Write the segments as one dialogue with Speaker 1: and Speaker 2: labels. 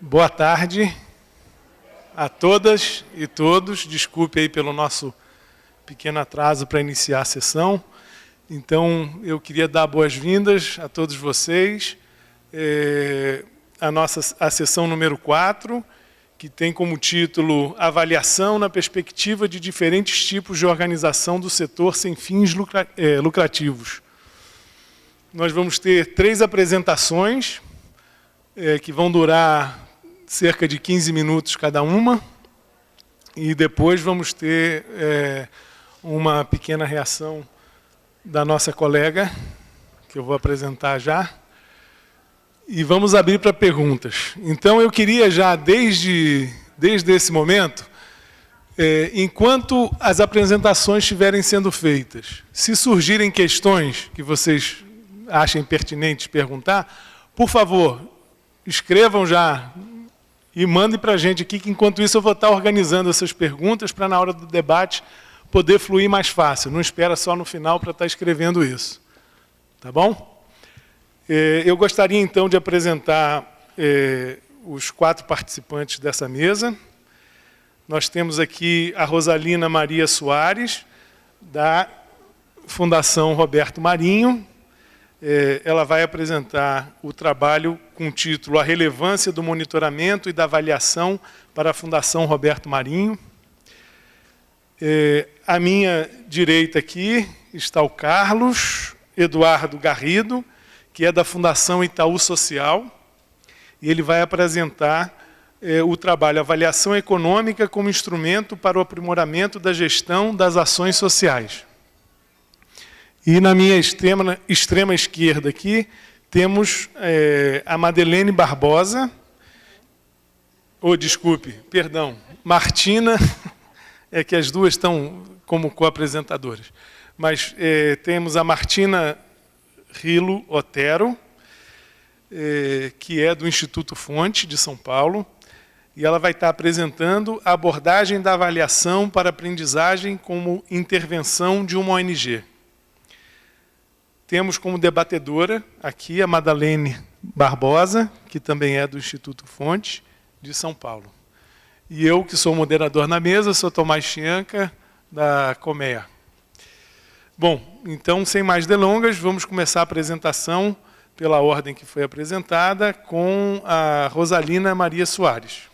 Speaker 1: Boa tarde a todas e todos. Desculpe aí pelo nosso pequeno atraso para iniciar a sessão. Então, eu queria dar boas-vindas a todos vocês. A sessão número 4, que tem como título Avaliação na perspectiva de diferentes tipos de organização do setor sem fins lucrativos. Nós vamos ter 3 apresentações, que vão durar cerca de 15 minutos cada uma, e depois vamos ter uma pequena reação da nossa colega, que eu vou apresentar já, e vamos abrir para perguntas. Então, eu queria já, desde esse momento, enquanto as apresentações estiverem sendo feitas, se surgirem questões que vocês achem pertinentes perguntar, por favor, escrevam já e mandem para a gente aqui, que enquanto isso eu vou estar organizando essas perguntas para, na hora do debate, poder fluir mais fácil. Não espera só no final para estar escrevendo isso. Tá bom? Eu gostaria, então, de apresentar os 4 participantes dessa mesa. Nós temos aqui a Rosalina Maria Soares, da Fundação Roberto Marinho. Ela vai apresentar o trabalho com o título A Relevância do Monitoramento e da Avaliação para a Fundação Roberto Marinho. À minha direita aqui está o Carlos Eduardo Garrido, que é da Fundação Itaú Social, e ele vai apresentar o trabalho Avaliação Econômica como instrumento para o aprimoramento da gestão das ações sociais. E na minha extrema esquerda aqui, temos a Madeleine Barbosa, Martina, é que as duas estão como co-apresentadoras, mas temos a Martina Rilo Otero, que é do Instituto Fonte, de São Paulo, e ela vai estar apresentando a abordagem da avaliação para aprendizagem como intervenção de uma ONG. Temos como debatedora aqui a Madeleine Barbosa, que também é do Instituto Fonte, de São Paulo. E eu, que sou moderador na mesa, sou Tomás Chianca, da Comea. Bom, então, sem mais delongas, vamos começar a apresentação pela ordem que foi apresentada, com a Rosalina Maria Soares.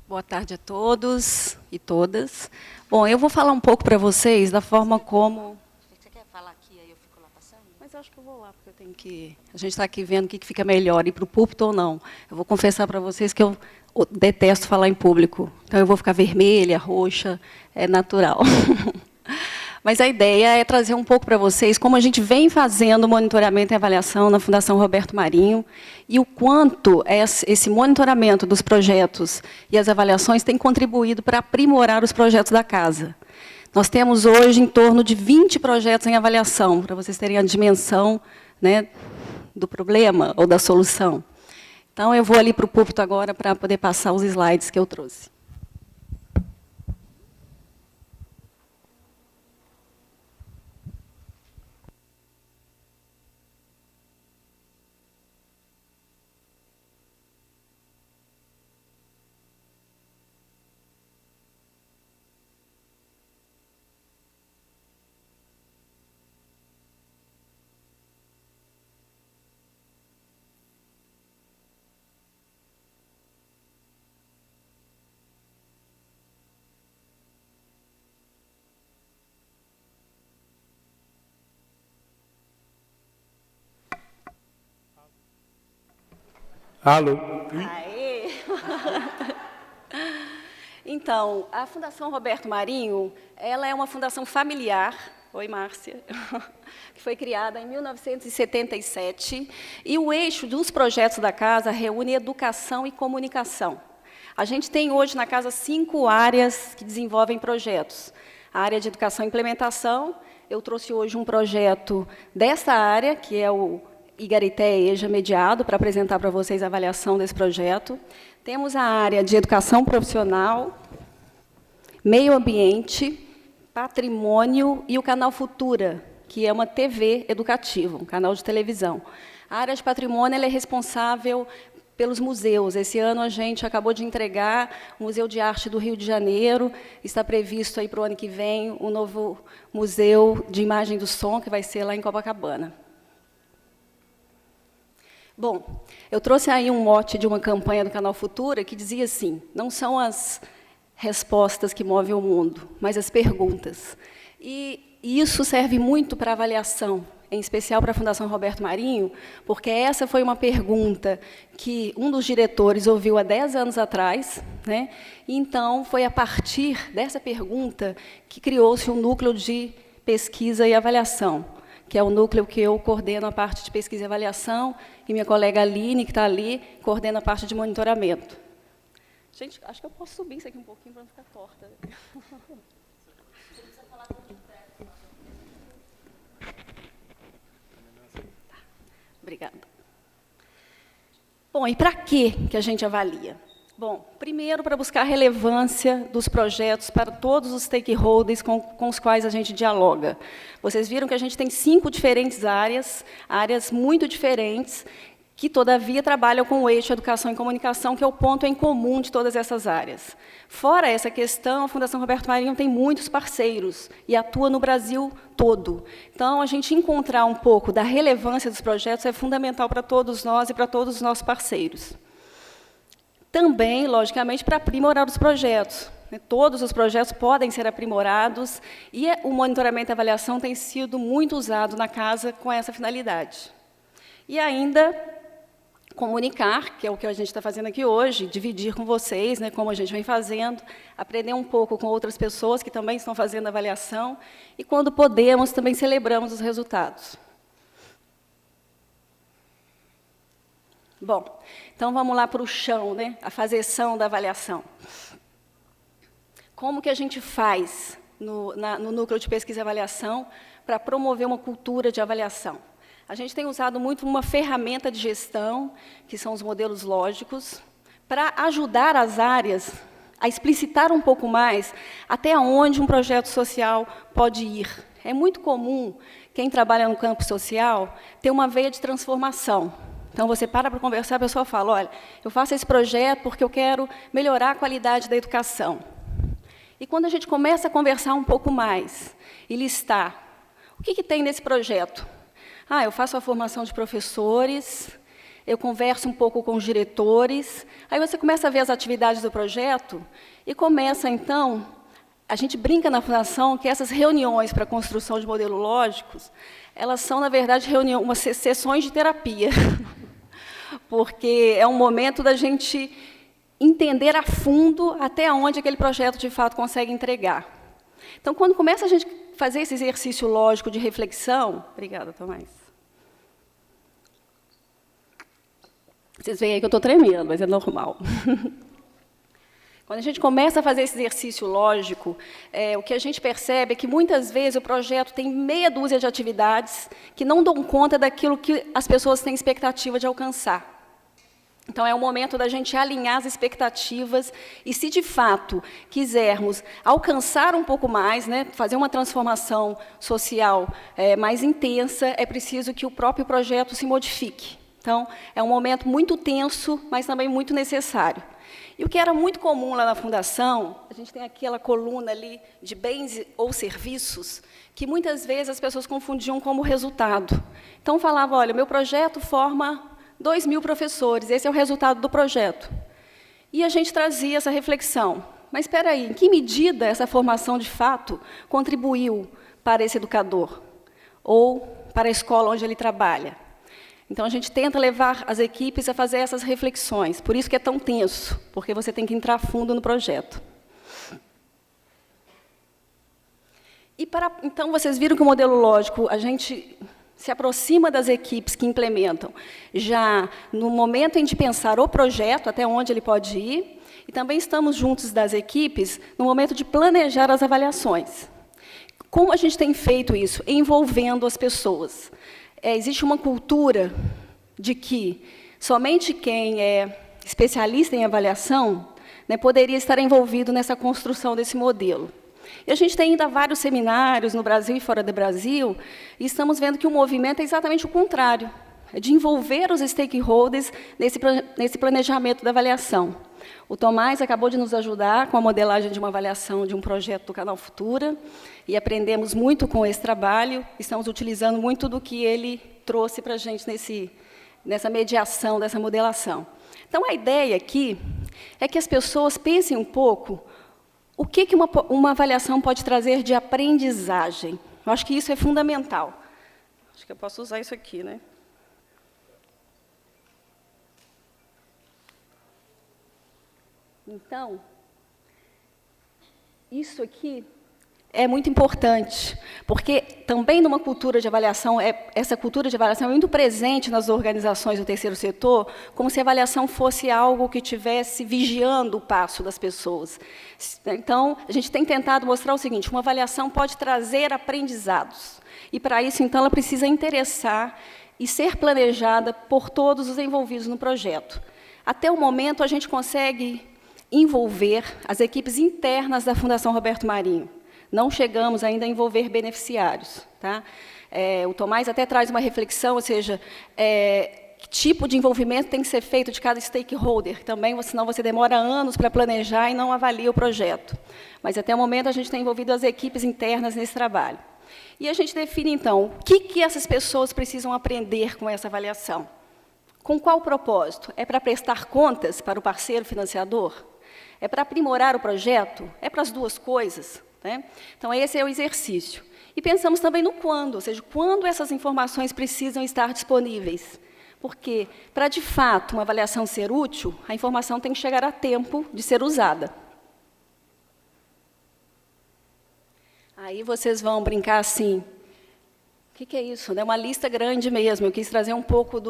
Speaker 2: Boa tarde a todos e todas. Bom, eu vou falar um pouco para vocês da forma como... Você quer falar aqui, aí eu fico lá passando? Mas eu acho que eu vou lá, porque eu tenho que... A gente está aqui vendo o que fica melhor, ir para o púlpito ou não. Eu vou confessar para vocês que eu detesto falar em público. Então, eu vou ficar vermelha, roxa, é natural. Mas a ideia é trazer um pouco para vocês como a gente vem fazendo monitoramento e avaliação na Fundação Roberto Marinho e o quanto esse monitoramento dos projetos e as avaliações tem contribuído para aprimorar os projetos da casa. Nós temos hoje em torno de 20 projetos em avaliação, para vocês terem a dimensão, né, do problema ou da solução. Então, eu vou ali para o púlpito agora para poder passar os slides que eu trouxe.
Speaker 1: Alô?
Speaker 2: Aê! Então, a Fundação Roberto Marinho, ela é uma fundação familiar, oi, Márcia, que foi criada em 1977, e o eixo dos projetos da casa reúne educação e comunicação. A gente tem hoje na casa 5 áreas que desenvolvem projetos. A área de educação e implementação, eu trouxe hoje um projeto dessa área, que é o Igarité EJA Mediado, para apresentar para vocês a avaliação desse projeto. Temos a área de educação profissional, meio ambiente, patrimônio e o canal Futura, que é uma TV educativa, um canal de televisão. A área de patrimônio ela é responsável pelos museus. Esse ano a gente acabou de entregar o Museu de Arte do Rio de Janeiro, está previsto aí para o ano que vem o novo Museu de Imagem do Som, que vai ser lá em Copacabana. Bom, eu trouxe aí um mote de uma campanha do Canal Futura que dizia assim: não são as respostas que movem o mundo, mas as perguntas. E isso serve muito para avaliação, em especial para a Fundação Roberto Marinho, porque essa foi uma pergunta que um dos diretores ouviu há 10 anos atrás, né? E então foi a partir dessa pergunta que criou-se um núcleo de pesquisa e avaliação, que é o núcleo que eu coordeno a parte de pesquisa e avaliação, e minha colega Aline, que está ali, coordena a parte de monitoramento. Gente, acho que eu posso subir isso aqui um pouquinho para não ficar torta. Obrigada. Bom, e para que a gente avalia? Bom, primeiro, para buscar a relevância dos projetos para todos os stakeholders com os quais a gente dialoga. Vocês viram que a gente tem 5 diferentes áreas muito diferentes, que, todavia, trabalham com o eixo Educação e Comunicação, que é o ponto em comum de todas essas áreas. Fora essa questão, a Fundação Roberto Marinho tem muitos parceiros e atua no Brasil todo. Então, a gente encontrar um pouco da relevância dos projetos é fundamental para todos nós e para todos os nossos parceiros. Também, logicamente, para aprimorar os projetos. Todos os projetos podem ser aprimorados e o monitoramento e avaliação tem sido muito usado na casa com essa finalidade. E ainda comunicar, que é o que a gente está fazendo aqui hoje, dividir com vocês, né, como a gente vem fazendo, aprender um pouco com outras pessoas que também estão fazendo avaliação, e, quando podemos, também celebramos os resultados. Bom, então vamos lá para o chão, né, a faseção da avaliação. Como que a gente faz no núcleo de pesquisa e avaliação para promover uma cultura de avaliação? A gente tem usado muito uma ferramenta de gestão, que são os modelos lógicos, para ajudar as áreas a explicitar um pouco mais até onde um projeto social pode ir. É muito comum, quem trabalha no campo social, ter uma veia de transformação. Então, você para conversar, a pessoa fala: olha, eu faço esse projeto porque eu quero melhorar a qualidade da educação. E quando a gente começa a conversar um pouco mais e listar o que tem nesse projeto, eu faço a formação de professores, eu converso um pouco com os diretores, aí você começa a ver as atividades do projeto e começa, então, a gente brinca na Fundação que essas reuniões para a construção de modelos lógicos, elas são, na verdade, umas sessões de terapia, porque é um momento da gente entender a fundo até onde aquele projeto, de fato, consegue entregar. Então, quando começa a gente fazer esse exercício lógico de reflexão... Obrigada, Tomás. Vocês veem aí que eu estou tremendo, mas é normal. Quando a gente começa a fazer esse exercício lógico, o que a gente percebe é que, muitas vezes, o projeto tem meia dúzia de atividades que não dão conta daquilo que as pessoas têm expectativa de alcançar. Então, é o momento da gente alinhar as expectativas e, se de fato quisermos alcançar um pouco mais, né, fazer uma transformação social mais intensa, é preciso que o próprio projeto se modifique. Então, é um momento muito tenso, mas também muito necessário. E o que era muito comum lá na Fundação, a gente tem aquela coluna ali de bens ou serviços, que muitas vezes as pessoas confundiam como resultado. Então, falava: olha, meu projeto forma 2.000 professores, esse é o resultado do projeto. E a gente trazia essa reflexão: mas espera aí, em que medida essa formação, de fato, contribuiu para esse educador? Ou para a escola onde ele trabalha? Então, a gente tenta levar as equipes a fazer essas reflexões. Por isso que é tão tenso, porque você tem que entrar fundo no projeto. Então, vocês viram que o modelo lógico, a gente se aproxima das equipes que implementam, já no momento em de pensar o projeto, até onde ele pode ir, e também estamos juntos das equipes no momento de planejar as avaliações. Como a gente tem feito isso? Envolvendo as pessoas. Existe uma cultura de que somente quem é especialista em avaliação, né, poderia estar envolvido nessa construção desse modelo. E a gente tem ainda vários seminários no Brasil e fora do Brasil, e estamos vendo que o movimento é exatamente o contrário. de envolver os stakeholders nesse planejamento da avaliação. O Tomás acabou de nos ajudar com a modelagem de uma avaliação de um projeto do Canal Futura, e aprendemos muito com esse trabalho, estamos utilizando muito do que ele trouxe para a gente nessa mediação, dessa modelação. Então, a ideia aqui é que as pessoas pensem um pouco o que uma avaliação pode trazer de aprendizagem. Eu acho que isso é fundamental. Acho que eu posso usar isso aqui, né? Então, isso aqui é muito importante, porque também numa cultura de avaliação, essa cultura de avaliação é muito presente nas organizações do terceiro setor, como se a avaliação fosse algo que estivesse vigiando o passo das pessoas. Então, a gente tem tentado mostrar o seguinte: uma avaliação pode trazer aprendizados, e para isso, então, ela precisa interessar e ser planejada por todos os envolvidos no projeto. Até o momento, a gente consegue envolver as equipes internas da Fundação Roberto Marinho. Não chegamos ainda a envolver beneficiários. Tá? O Tomás até traz uma reflexão, ou seja, que tipo de envolvimento tem que ser feito de cada stakeholder. Também, senão você demora anos para planejar e não avalia o projeto. Mas, até o momento, a gente tem envolvido as equipes internas nesse trabalho. E a gente define, então, o que essas pessoas precisam aprender com essa avaliação. Com qual propósito? É para prestar contas para o parceiro financiador? É para aprimorar o projeto? É para as duas coisas? Né? Então, esse é o exercício. E pensamos também no quando, ou seja, quando essas informações precisam estar disponíveis. Porque, para, de fato, uma avaliação ser útil, a informação tem que chegar a tempo de ser usada. Aí vocês vão brincar assim, o que é isso? É uma lista grande mesmo, eu quis trazer um pouco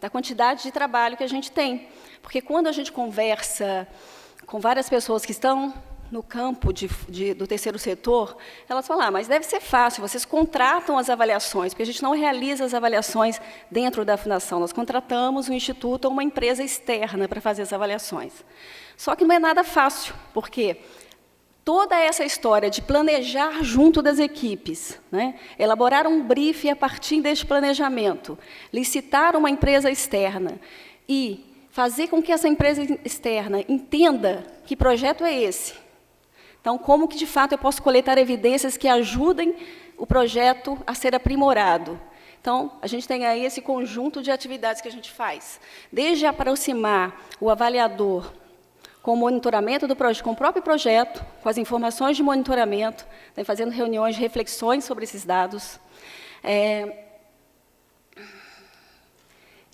Speaker 2: da quantidade de trabalho que a gente tem. Porque quando a gente conversa com várias pessoas que estão no campo do terceiro setor, elas falam, mas deve ser fácil, vocês contratam as avaliações, porque a gente não realiza as avaliações dentro da fundação, nós contratamos um instituto ou uma empresa externa para fazer as avaliações. Só que não é nada fácil, porque toda essa história de planejar junto das equipes, né, elaborar um briefing a partir deste planejamento, licitar uma empresa externa e fazer com que essa empresa externa entenda que projeto é esse. Então, como que, de fato, eu posso coletar evidências que ajudem o projeto a ser aprimorado? Então, a gente tem aí esse conjunto de atividades que a gente faz. Desde aproximar o avaliador com o monitoramento do projeto, com o próprio projeto, com as informações de monitoramento, né, fazendo reuniões, reflexões sobre esses dados.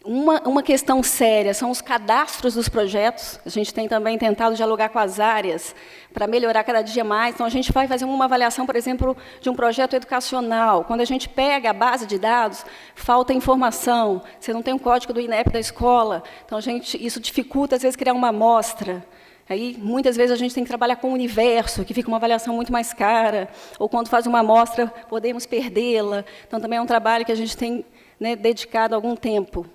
Speaker 2: Uma questão séria são os cadastros dos projetos. A gente tem também tentado dialogar com as áreas para melhorar cada dia mais. Então, a gente vai fazer uma avaliação, por exemplo, de um projeto educacional. Quando a gente pega a base de dados, falta informação. Você não tem um código do INEP da escola. Então, isso dificulta, às vezes, criar uma amostra. Aí, muitas vezes, a gente tem que trabalhar com o universo, que fica uma avaliação muito mais cara. Ou, quando faz uma amostra, podemos perdê-la. Então, também é um trabalho que a gente tem, né, dedicado algum tempo.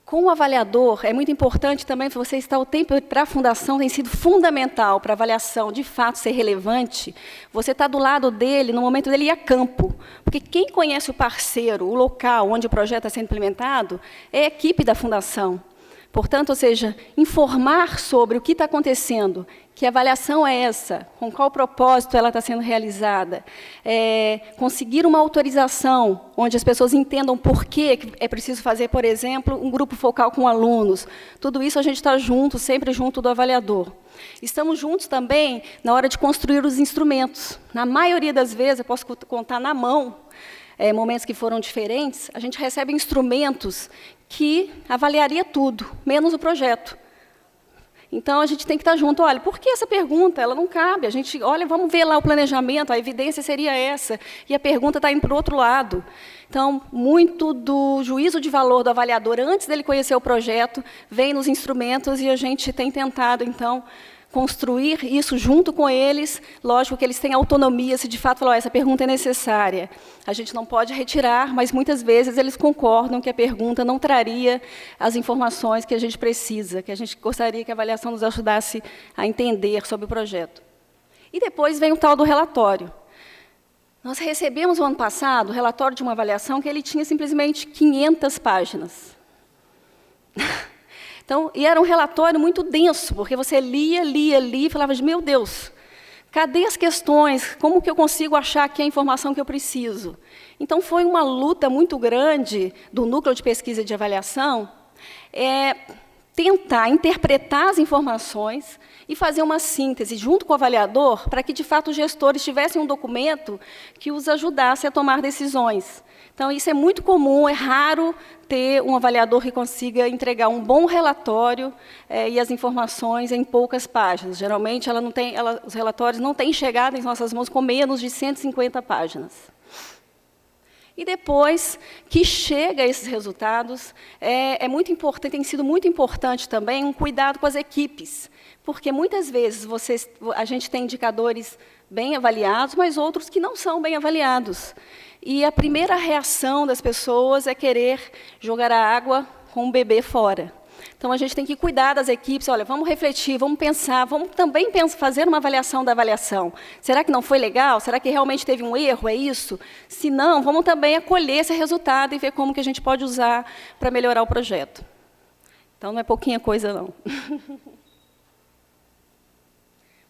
Speaker 2: Com o avaliador, é muito importante também você estar o tempo para a fundação, tem sido fundamental para a avaliação de fato ser relevante, você está do lado dele, no momento dele ir a campo. Porque quem conhece o parceiro, o local onde o projeto está sendo implementado, é a equipe da fundação. Portanto, ou seja, informar sobre o que está acontecendo, que avaliação é essa, com qual propósito ela está sendo realizada, conseguir uma autorização, onde as pessoas entendam por que é preciso fazer, por exemplo, um grupo focal com alunos. Tudo isso a gente está junto, sempre junto do avaliador. Estamos juntos também na hora de construir os instrumentos. Na maioria das vezes, eu posso contar na mão, momentos que foram diferentes, a gente recebe instrumentos que avaliaria tudo, menos o projeto. Então, a gente tem que estar junto. Olha, por que essa pergunta? Ela não cabe. A gente, olha, vamos ver lá o planejamento, a evidência seria essa, e a pergunta está indo para o outro lado. Então, muito do juízo de valor do avaliador, antes dele conhecer o projeto, vem nos instrumentos, e a gente tem tentado, então, construir isso junto com eles. Lógico que eles têm autonomia, se de fato falar, essa pergunta é necessária. A gente não pode retirar, mas muitas vezes eles concordam que a pergunta não traria as informações que a gente precisa, que a gente gostaria que a avaliação nos ajudasse a entender sobre o projeto. E depois vem o tal do relatório. Nós recebemos, no ano passado, o relatório de uma avaliação que ele tinha simplesmente 500 páginas. Então, e era um relatório muito denso, porque você lia e falava de, meu Deus, cadê as questões? Como que eu consigo achar aqui a informação que eu preciso? Então, foi uma luta muito grande do Núcleo de Pesquisa e de Avaliação, tentar interpretar as informações e fazer uma síntese junto com o avaliador, para que, de fato, os gestores tivessem um documento que os ajudasse a tomar decisões. Então, isso é muito comum, é raro ter um avaliador que consiga entregar um bom relatório e as informações em poucas páginas. Geralmente, os relatórios não têm chegado em nossas mãos com menos de 150 páginas. E depois que chega a esses resultados, é muito importante, tem sido muito importante também um cuidado com as equipes, porque muitas vezes a gente tem indicadores bem avaliados, mas outros que não são bem avaliados. E a primeira reação das pessoas é querer jogar a água com o bebê fora. Então, a gente tem que cuidar das equipes, olha, vamos refletir, vamos pensar, vamos também fazer uma avaliação da avaliação. Será que não foi legal? Será que realmente teve um erro? É isso? Se não, vamos também acolher esse resultado e ver como que a gente pode usar para melhorar o projeto. Então, não é pouquinha coisa, não.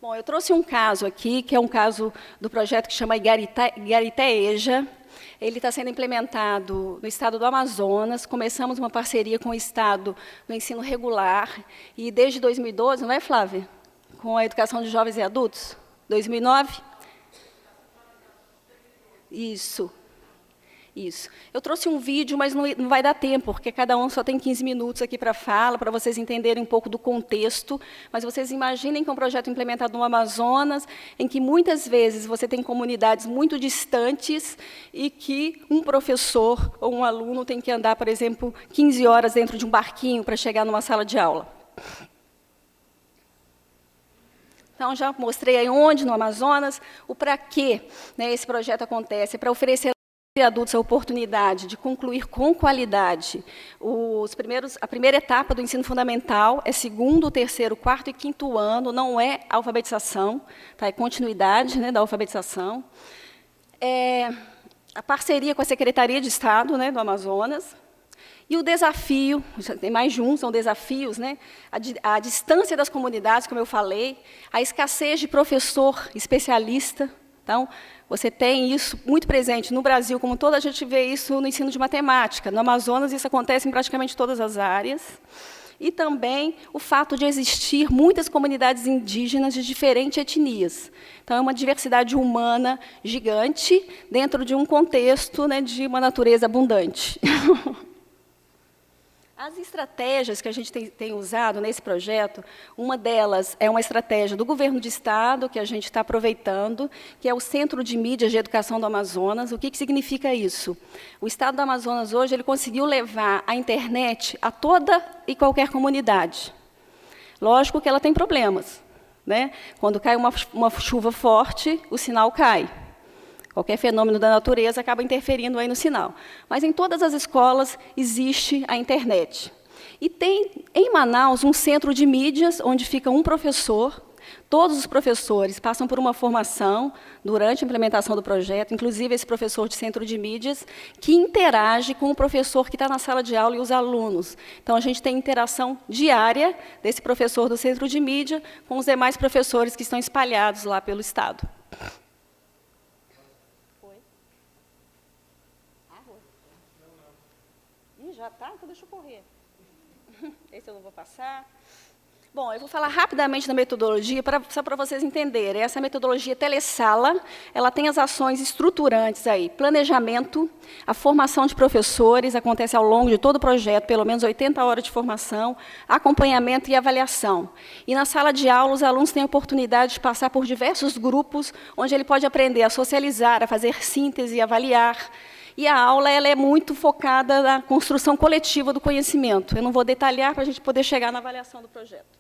Speaker 2: Bom, eu trouxe um caso aqui, que é um caso do projeto que chama Igarité-EJA. Ele está sendo implementado no estado do Amazonas. Começamos uma parceria com o estado no ensino regular. E desde 2012, não é, Flávia? Com a educação de jovens e adultos? 2009? Isso. Isso. Eu trouxe um vídeo, mas não vai dar tempo, porque cada um só tem 15 minutos aqui para fala, para vocês entenderem um pouco do contexto. Mas vocês imaginem que é um projeto implementado no Amazonas, em que muitas vezes você tem comunidades muito distantes e que um professor ou um aluno tem que andar, por exemplo, 15 horas dentro de um barquinho para chegar numa sala de aula. Então, já mostrei aí onde, no Amazonas, o para quê, né, esse projeto acontece, para oferecer adultos a oportunidade de concluir com qualidade a primeira etapa do ensino fundamental, é segundo, terceiro, quarto e quinto ano, não é alfabetização, tá? É continuidade, né, da alfabetização. A parceria com a Secretaria de Estado, né, do Amazonas. E o desafio, tem mais de um, são desafios, né? A distância das comunidades, como eu falei, a escassez de professor especialista. Então, você tem isso muito presente no Brasil, como todo, a gente vê isso no ensino de matemática. No Amazonas, isso acontece em praticamente todas as áreas. E também o fato de existir muitas comunidades indígenas de diferentes etnias. Então, é uma diversidade humana gigante dentro de um contexto, né, de uma natureza abundante. As estratégias que a gente tem usado nesse projeto, uma delas é uma estratégia do governo de estado, que a gente está aproveitando, que é o Centro de Mídias de Educação do Amazonas. O que significa isso? O estado do Amazonas, hoje, ele conseguiu levar a internet a toda e qualquer comunidade. Lógico que ela tem problemas, né? Quando cai uma chuva forte, o sinal cai. Qualquer fenômeno da natureza acaba interferindo aí no sinal. Mas em todas as escolas existe a internet. E tem, em Manaus, um centro de mídias, onde fica um professor. Todos os professores passam por uma formação durante a implementação do projeto, inclusive esse professor de centro de mídias, que interage com o professor que está na sala de aula e os alunos. Então, a gente tem interação diária desse professor do centro de mídia com os demais professores que estão espalhados lá pelo estado. Já está? Então deixa eu correr. Esse eu não vou passar. Bom, eu vou falar rapidamente da metodologia, só para vocês entenderem. Essa metodologia telesala, ela tem as ações estruturantes aí. Planejamento, a formação de professores, acontece ao longo de todo o projeto, pelo menos 80 horas de formação, acompanhamento e avaliação. E na sala de aula, os alunos têm a oportunidade de passar por diversos grupos, onde ele pode aprender a socializar, a fazer síntese, avaliar. E a aula ela é muito focada na construção coletiva do conhecimento. Eu não vou detalhar para a gente poder chegar na avaliação do projeto.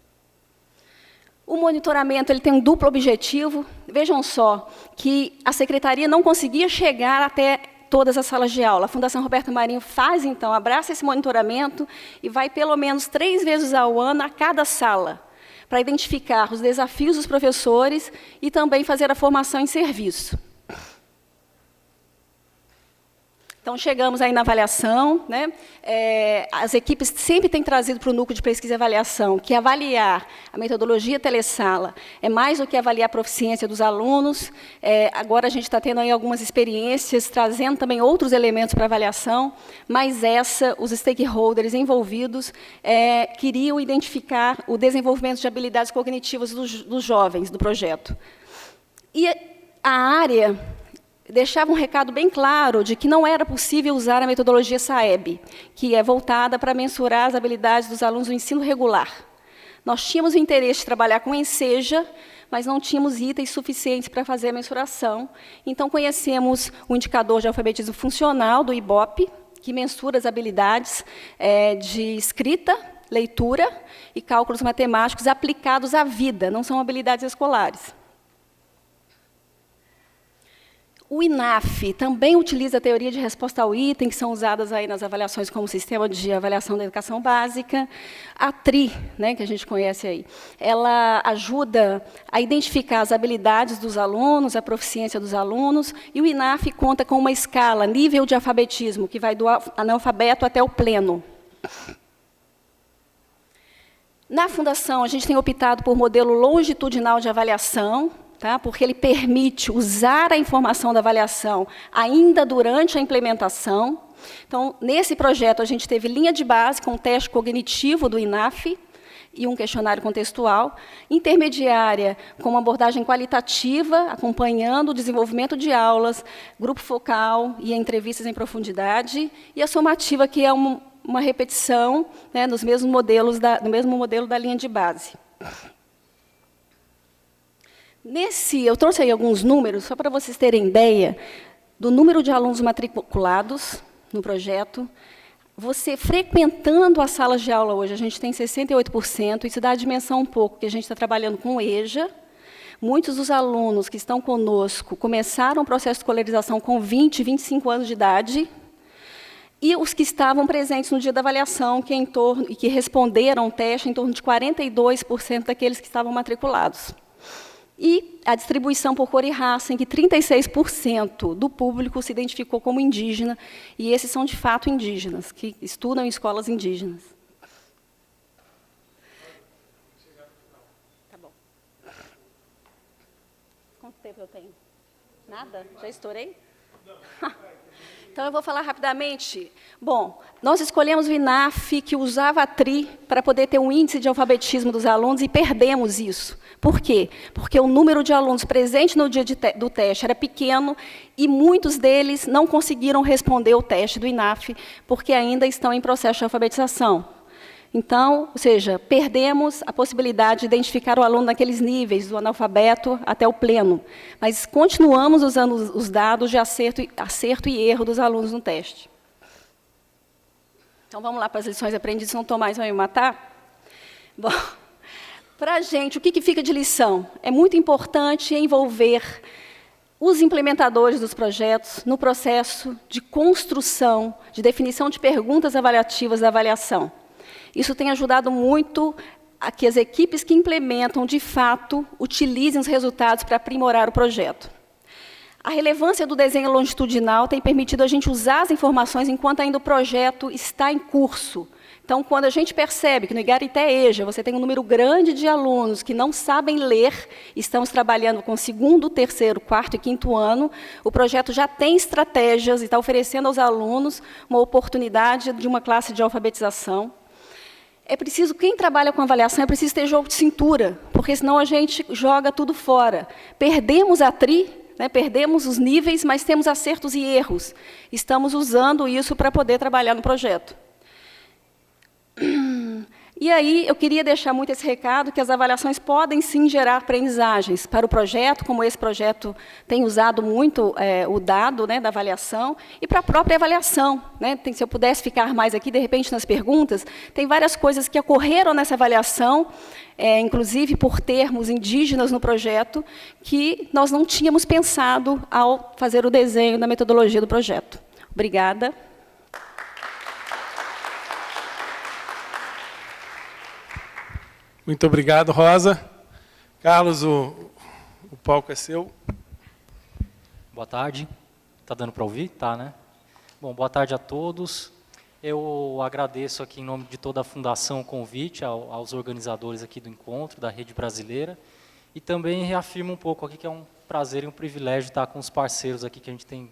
Speaker 2: O monitoramento ele tem um duplo objetivo. Vejam só que a secretaria não conseguia chegar até todas as salas de aula. A Fundação Roberto Marinho faz, então, abraça esse monitoramento e vai pelo menos 3 vezes ao ano a cada sala, para identificar os desafios dos professores e também fazer a formação em serviço. Então, chegamos aí na avaliação, né? As equipes sempre têm trazido para o núcleo de pesquisa e avaliação que avaliar a metodologia telesala é mais do que avaliar a proficiência dos alunos. Agora a gente está tendo aí algumas experiências, trazendo também outros elementos para avaliação, mas os stakeholders envolvidos queriam identificar o desenvolvimento de habilidades cognitivas dos jovens do projeto. E a área deixava um recado bem claro de que não era possível usar a metodologia SAEB, que é voltada para mensurar as habilidades dos alunos do ensino regular. Nós tínhamos o interesse de trabalhar com Enseja, mas não tínhamos itens suficientes para fazer a mensuração. Então, conhecemos o indicador de alfabetismo funcional do IBOP, que mensura as habilidades de escrita, leitura e cálculos matemáticos aplicados à vida, não são habilidades escolares. O INAF também utiliza a teoria de resposta ao item, que são usadas aí nas avaliações como sistema de avaliação da educação básica. A TRI, né, que a gente conhece aí, ela ajuda a identificar as habilidades dos alunos, a proficiência dos alunos, e o INAF conta com uma escala, nível de alfabetismo, que vai do analfabeto até o pleno. Na Fundação, a gente tem optado por modelo longitudinal de avaliação, porque ele permite usar a informação da avaliação ainda durante a implementação. Então, nesse projeto, a gente teve linha de base com o teste cognitivo do INAF e um questionário contextual, intermediária com uma abordagem qualitativa, acompanhando o desenvolvimento de aulas, grupo focal e entrevistas em profundidade, e a somativa, que é uma repetição, né, no mesmo modelo da linha de base. Eu trouxe aí alguns números, só para vocês terem ideia do número de alunos matriculados no projeto. Você frequentando as salas de aula hoje, a gente tem 68%, isso dá a dimensão um pouco, que a gente está trabalhando com o EJA. Muitos dos alunos que estão conosco começaram o processo de escolarização com 20, 25 anos de idade, e os que estavam presentes no dia da avaliação, e que responderam ao teste, em torno de 42% daqueles que estavam matriculados. E a distribuição por cor e raça, em que 36% do público se identificou como indígena, e esses são, de fato, indígenas, que estudam em escolas indígenas. Tá bom. Quanto tempo eu tenho? Nada? Já estourei? Então, eu vou falar rapidamente. Bom, nós escolhemos o INAF, que usava a TRI, para poder ter um índice de alfabetismo dos alunos, e perdemos isso. Por quê? Porque o número de alunos presentes no dia do teste era pequeno, e muitos deles não conseguiram responder o teste do INAF, porque ainda estão em processo de alfabetização. Então, ou seja, perdemos a possibilidade de identificar o aluno naqueles níveis, do analfabeto até o pleno. Mas continuamos usando os dados de acerto e erro dos alunos no teste. Então, vamos lá para as lições aprendidas, senão o Tomás vai me matar. Bom, para a gente, o que fica de lição? É muito importante envolver os implementadores dos projetos no processo de construção, de definição de perguntas avaliativas da avaliação. Isso tem ajudado muito a que as equipes que implementam, de fato, utilizem os resultados para aprimorar o projeto. A relevância do desenho longitudinal tem permitido a gente usar as informações enquanto ainda o projeto está em curso. Então, quando a gente percebe que no Igarité-EJA você tem um número grande de alunos que não sabem ler, estamos trabalhando com segundo, terceiro, quarto e quinto ano, o projeto já tem estratégias e está oferecendo aos alunos uma oportunidade de uma classe de alfabetização. É preciso, quem trabalha com avaliação, é preciso ter jogo de cintura, porque senão a gente joga tudo fora. Perdemos a TRI, né, perdemos os níveis, mas temos acertos e erros. Estamos usando isso para poder trabalhar no projeto. E aí, eu queria deixar muito esse recado, que as avaliações podem, sim, gerar aprendizagens para o projeto, como esse projeto tem usado muito o dado, né, da avaliação, e para a própria avaliação. Né? Se eu pudesse ficar mais aqui, de repente, nas perguntas, tem várias coisas que ocorreram nessa avaliação, inclusive por termos indígenas no projeto, que nós não tínhamos pensado ao fazer o desenho da metodologia do projeto. Obrigada.
Speaker 1: Muito obrigado, Rosa. Carlos, o palco é seu.
Speaker 3: Boa tarde. Está dando para ouvir? Tá, né? Bom, boa tarde a todos. Eu agradeço aqui em nome de toda a Fundação o convite aos organizadores aqui do encontro, da Rede Brasileira, e também reafirmo um pouco aqui que é um prazer e um privilégio estar com os parceiros aqui que a gente tem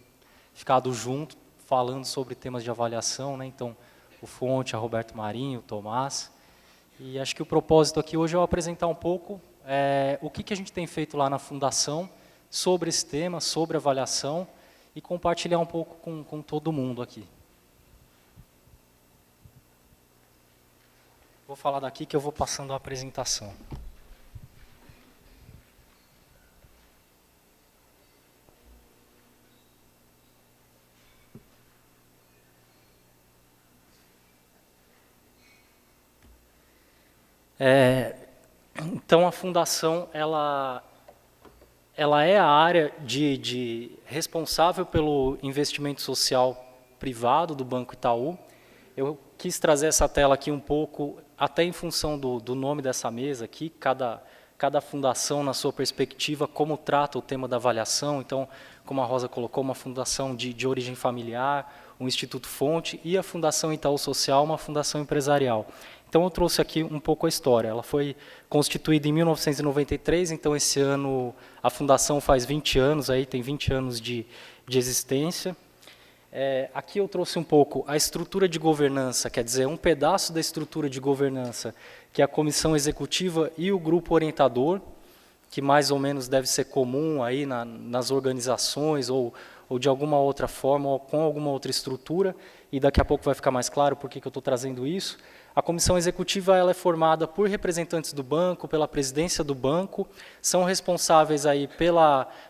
Speaker 3: ficado junto, falando sobre temas de avaliação, né? Então, o Fonte, a Roberto Marinho, o Tomás. E acho que o propósito aqui hoje é eu apresentar um pouco o que a gente tem feito lá na Fundação sobre esse tema, sobre avaliação, e compartilhar um pouco com todo mundo aqui. Vou falar daqui que eu vou passando a apresentação. Então, a Fundação, ela é a área responsável pelo investimento social privado do Banco Itaú. Eu quis trazer essa tela aqui um pouco, até em função do nome dessa mesa aqui, cada fundação, na sua perspectiva, como trata o tema da avaliação. Então, como a Rosa colocou, uma fundação de origem familiar, um Instituto Fonte, e a Fundação Itaú Social, uma fundação empresarial. Então, eu trouxe aqui um pouco a história. Ela foi constituída em 1993, então esse ano a Fundação faz 20 anos, aí tem 20 anos de existência. Aqui eu trouxe um pouco a estrutura de governança, quer dizer, um pedaço da estrutura de governança, que é a comissão executiva e o grupo orientador, que mais ou menos deve ser comum aí nas organizações ou de alguma outra forma, ou com alguma outra estrutura, e daqui a pouco vai ficar mais claro por que eu estou trazendo isso. A comissão executiva ela é formada por representantes do banco, pela presidência do banco, são responsáveis aí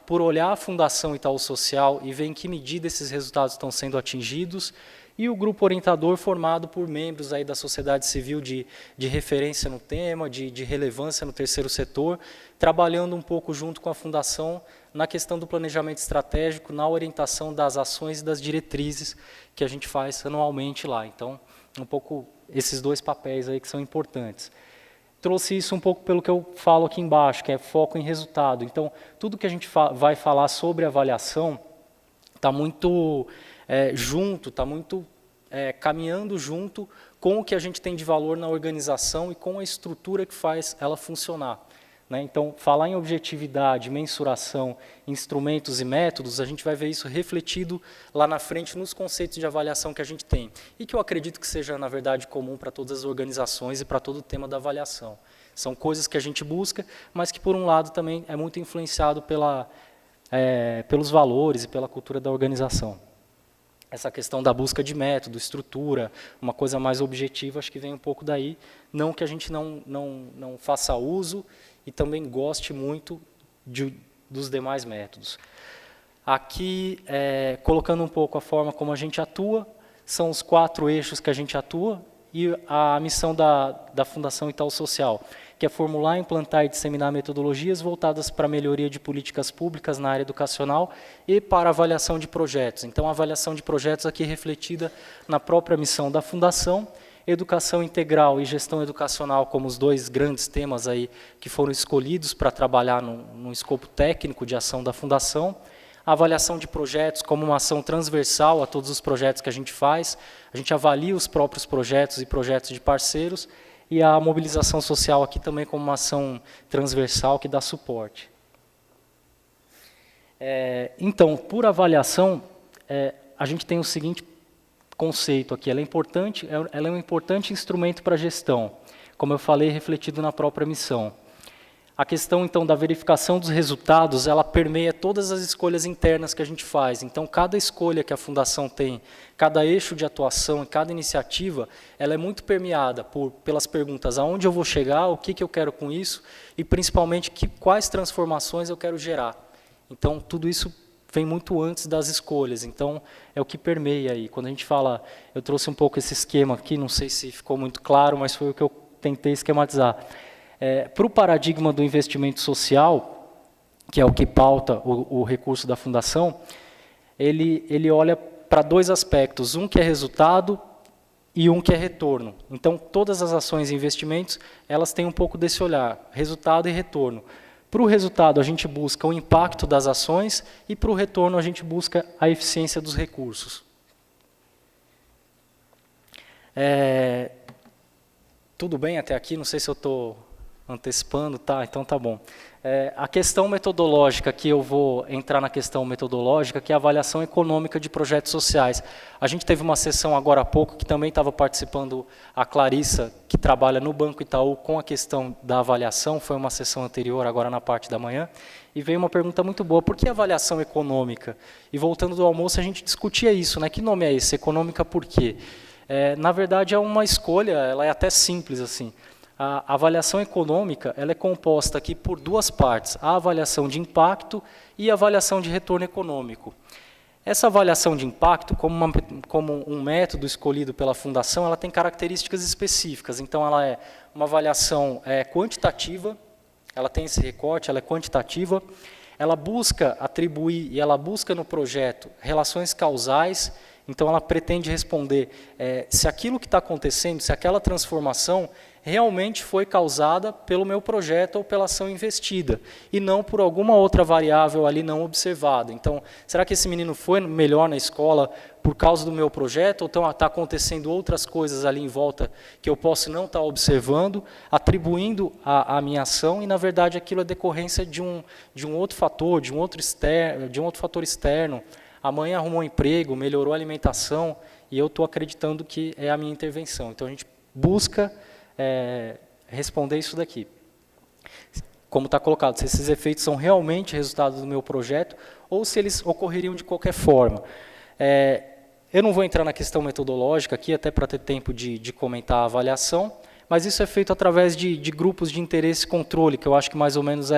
Speaker 3: por olhar a Fundação Itaú Social e ver em que medida esses resultados estão sendo atingidos, e o grupo orientador formado por membros aí da sociedade civil de referência no tema, de relevância no terceiro setor, trabalhando um pouco junto com a Fundação na questão do planejamento estratégico, na orientação das ações e das diretrizes que a gente faz anualmente lá. Então, um pouco esses dois papéis aí que são importantes. Trouxe isso um pouco pelo que eu falo aqui embaixo, que é foco em resultado. Então, tudo que a gente vai falar sobre avaliação está muito junto, está muito caminhando junto com o que a gente tem de valor na organização e com a estrutura que faz ela funcionar. Né? Então, falar em objetividade, mensuração, instrumentos e métodos, a gente vai ver isso refletido lá na frente nos conceitos de avaliação que a gente tem. E que eu acredito que seja, na verdade, comum para todas as organizações e para todo o tema da avaliação. São coisas que a gente busca, mas que, por um lado, também é muito influenciado pelos valores e pela cultura da organização. Essa questão da busca de método, estrutura, uma coisa mais objetiva, acho que vem um pouco daí. Não que a gente não faça uso e também goste muito dos demais métodos. Aqui, colocando um pouco a forma como a gente atua, são os 4 eixos que a gente atua e a missão da Fundação Itaú Social, que é formular, implantar e disseminar metodologias voltadas para a melhoria de políticas públicas na área educacional e para a avaliação de projetos. Então, a avaliação de projetos aqui refletida na própria missão da Fundação, educação integral e gestão educacional como os 2 grandes temas aí que foram escolhidos para trabalhar no escopo técnico de ação da Fundação, a avaliação de projetos como uma ação transversal a todos os projetos que a gente faz, a gente avalia os próprios projetos e projetos de parceiros, e a mobilização social aqui também como uma ação transversal que dá suporte. Então, por avaliação, a gente tem o seguinte conceito aqui, ela é um importante instrumento para a gestão, como eu falei, refletido na própria missão. A questão, então, da verificação dos resultados, ela permeia todas as escolhas internas que a gente faz. Então, cada escolha que a Fundação tem, cada eixo de atuação e cada iniciativa, ela é muito permeada pelas perguntas aonde eu vou chegar, o que eu quero com isso e, principalmente, quais transformações eu quero gerar. Então, tudo isso vem muito antes das escolhas, então é o que permeia aí. Quando a gente fala, eu trouxe um pouco esse esquema aqui, não sei se ficou muito claro, mas foi o que eu tentei esquematizar. Para o paradigma do investimento social, que é o que pauta o recurso da Fundação, ele olha para 2 aspectos, um que é resultado e um que é retorno. Então, todas as ações e investimentos, elas têm um pouco desse olhar, resultado e retorno. Para o resultado, a gente busca o impacto das ações e para o retorno, a gente busca a eficiência dos recursos. Tudo bem até aqui? Não sei se eu estou antecipando, tá? Então tá bom. A questão metodológica, que eu vou entrar na questão metodológica, que é a avaliação econômica de projetos sociais. A gente teve uma sessão agora há pouco, que também estava participando a Clarissa, que trabalha no Banco Itaú com a questão da avaliação, foi uma sessão anterior, agora na parte da manhã, e veio uma pergunta muito boa, por que avaliação econômica? E voltando do almoço, a gente discutia isso, né? Que nome é esse? Econômica por quê? Na verdade, é uma escolha, ela é até simples, assim. A avaliação econômica, ela é composta aqui por duas partes, a avaliação de impacto e a avaliação de retorno econômico. Essa avaliação de impacto, como um método escolhido pela Fundação, ela tem características específicas. Então, ela é uma avaliação quantitativa, ela tem esse recorte, ela é quantitativa, ela busca atribuir, e ela busca no projeto, relações causais. Então, ela pretende responder se aquilo que está acontecendo, se aquela transformação realmente foi causada pelo meu projeto ou pela ação investida, e não por alguma outra variável ali não observada. Então, será que esse menino foi melhor na escola por causa do meu projeto, ou está acontecendo outras coisas ali em volta que eu posso não estar observando, atribuindo a minha ação, e, na verdade, aquilo é decorrência de um outro fator, de um outro fator externo. A mãe arrumou um emprego, melhorou a alimentação, e eu estou acreditando que é a minha intervenção. Então, a gente busca responder isso daqui. Como está colocado, se esses efeitos são realmente resultado do meu projeto, ou se eles ocorreriam de qualquer forma. Eu não vou entrar na questão metodológica aqui, até para ter tempo de comentar a avaliação, mas isso é feito através de grupos de interesse e controle, que eu acho que mais ou menos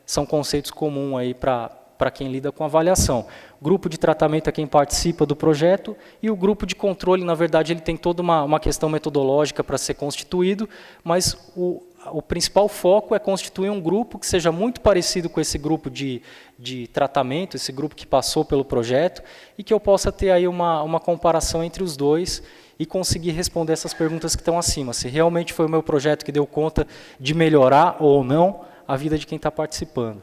Speaker 3: são conceitos comuns aí para quem lida com avaliação. Grupo de tratamento é quem participa do projeto, e o grupo de controle, na verdade, ele tem toda uma questão metodológica para ser constituído, mas o principal foco é constituir um grupo que seja muito parecido com esse grupo de tratamento, esse grupo que passou pelo projeto, e que eu possa ter aí uma comparação entre os dois e conseguir responder essas perguntas que estão acima, se realmente foi o meu projeto que deu conta de melhorar ou não a vida de quem está participando.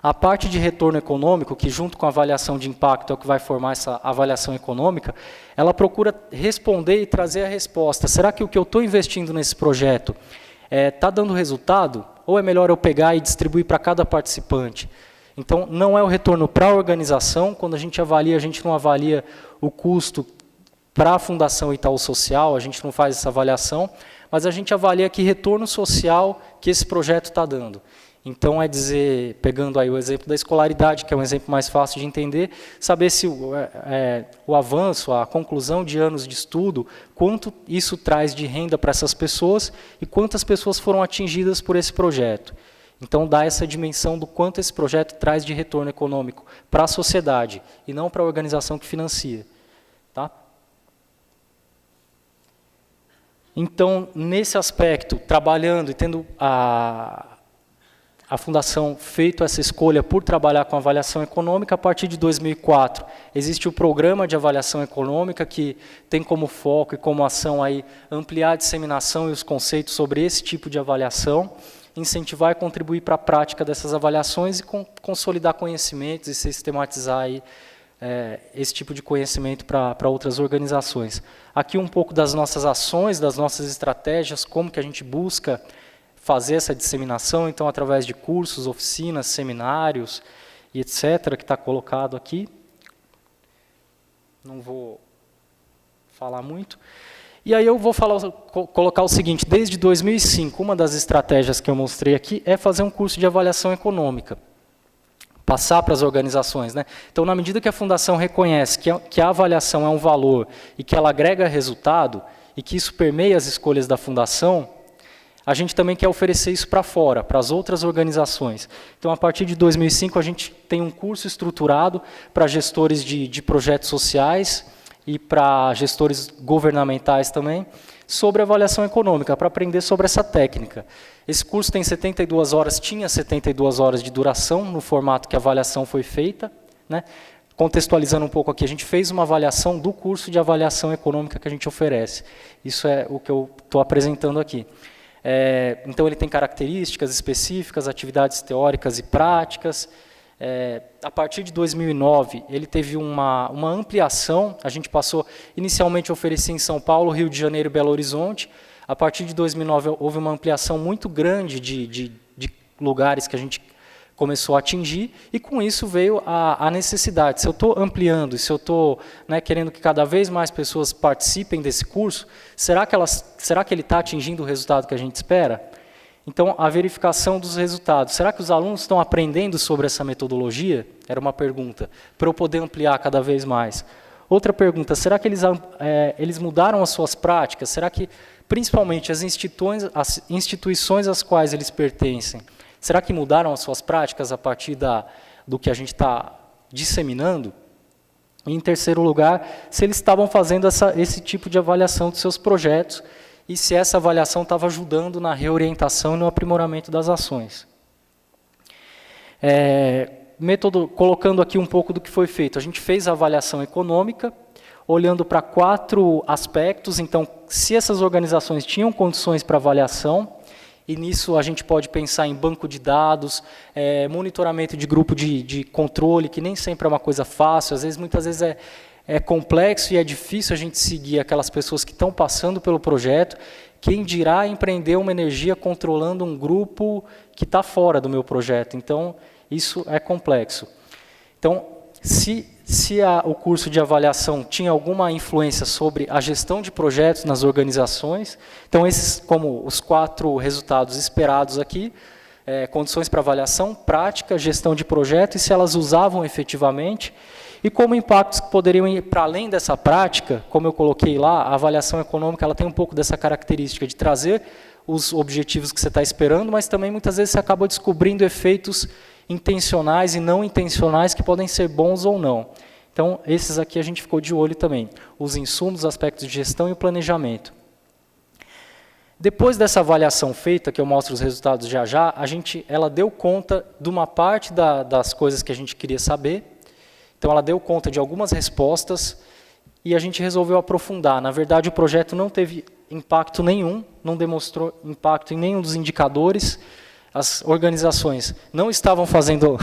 Speaker 3: A parte de retorno econômico, que junto com a avaliação de impacto é o que vai formar essa avaliação econômica, ela procura responder e trazer a resposta. Será que o que eu estou investindo nesse projeto está dando resultado? Ou é melhor eu pegar e distribuir para cada participante? Então, não é o retorno para a organização. Quando a gente não avalia o custo para a Fundação Itaú Social, a gente não faz essa avaliação, mas a gente avalia que retorno social que esse projeto está dando. Então, pegando aí o exemplo da escolaridade, que é um exemplo mais fácil de entender, saber se o avanço, a conclusão de anos de estudo, quanto isso traz de renda para essas pessoas e quantas pessoas foram atingidas por esse projeto. Então, dá essa dimensão do quanto esse projeto traz de retorno econômico para a sociedade e não para a organização que financia. Tá? Então, nesse aspecto, trabalhando e tendo a Fundação feito essa escolha por trabalhar com avaliação econômica, a partir de 2004, existe o programa de avaliação econômica, que tem como foco e como ação aí ampliar a disseminação e os conceitos sobre esse tipo de avaliação, incentivar e contribuir para a prática dessas avaliações e consolidar conhecimentos e sistematizar aí, esse tipo de conhecimento para outras organizações. Aqui um pouco das nossas ações, das nossas estratégias, como que a gente busca fazer essa disseminação, então, através de cursos, oficinas, seminários, e etc., que está colocado aqui. Não vou falar muito. E aí eu vou colocar o seguinte, desde 2005, uma das estratégias que eu mostrei aqui é fazer um curso de avaliação econômica, passar para as organizações, né? Então, na medida que a Fundação reconhece que a avaliação é um valor e que ela agrega resultado, e que isso permeia as escolhas da Fundação, a gente também quer oferecer isso para fora, para as outras organizações. Então, a partir de 2005, a gente tem um curso estruturado para gestores de projetos sociais e para gestores governamentais também, sobre avaliação econômica, para aprender sobre essa técnica. Esse curso tem 72 horas, tinha 72 horas de duração, no formato que a avaliação foi feita, né? Contextualizando um pouco aqui, a gente fez uma avaliação do curso de avaliação econômica que a gente oferece. Isso é o que eu estou apresentando aqui. Então, ele tem características específicas, atividades teóricas e práticas, A partir de 2009, ele teve uma ampliação. A gente passou, inicialmente oferecia em São Paulo, Rio de Janeiro e Belo Horizonte. A partir de 2009, houve uma ampliação muito grande de lugares que a gente começou a atingir, e com isso veio a necessidade. Se eu estou ampliando, se eu estou, né, querendo que cada vez mais pessoas participem desse curso, será que ele está atingindo o resultado que a gente espera? Então, a verificação dos resultados. Será que os alunos estão aprendendo sobre essa metodologia? Era uma pergunta, para eu poder ampliar cada vez mais. Outra pergunta, será que eles mudaram as suas práticas? Será que, principalmente, as instituições às quais eles pertencem, será que mudaram as suas práticas a partir do que a gente está disseminando? E, em terceiro lugar, se eles estavam fazendo esse tipo de avaliação dos seus projetos e se essa avaliação estava ajudando na reorientação e no aprimoramento das ações. Colocando aqui um pouco do que foi feito. A gente fez a avaliação econômica, olhando para 4 aspectos. Então, se essas organizações tinham condições para avaliação, e nisso a gente pode pensar em banco de dados, monitoramento de grupo de controle, que nem sempre é uma coisa fácil, muitas vezes é complexo e é difícil a gente seguir aquelas pessoas que estão passando pelo projeto. Quem dirá empreender uma energia controlando um grupo que está fora do meu projeto? Então, isso é complexo. Então, se o curso de avaliação tinha alguma influência sobre a gestão de projetos nas organizações, então esses, como os 4 resultados esperados aqui, condições para avaliação, prática, gestão de projeto e se elas usavam efetivamente, e como impactos que poderiam ir para além dessa prática, como eu coloquei lá, a avaliação econômica ela tem um pouco dessa característica de trazer os objetivos que você está esperando, mas também muitas vezes você acaba descobrindo efeitos intencionais e não intencionais que podem ser bons ou não. Então, esses aqui a gente ficou de olho também. Os insumos, os aspectos de gestão e o planejamento. Depois dessa avaliação feita, que eu mostro os resultados já já, ela deu conta de uma parte das coisas que a gente queria saber. Então, ela deu conta de algumas respostas e a gente resolveu aprofundar. Na verdade, o projeto não teve impacto nenhum, não demonstrou impacto em nenhum dos indicadores. As organizações não estavam fazendo...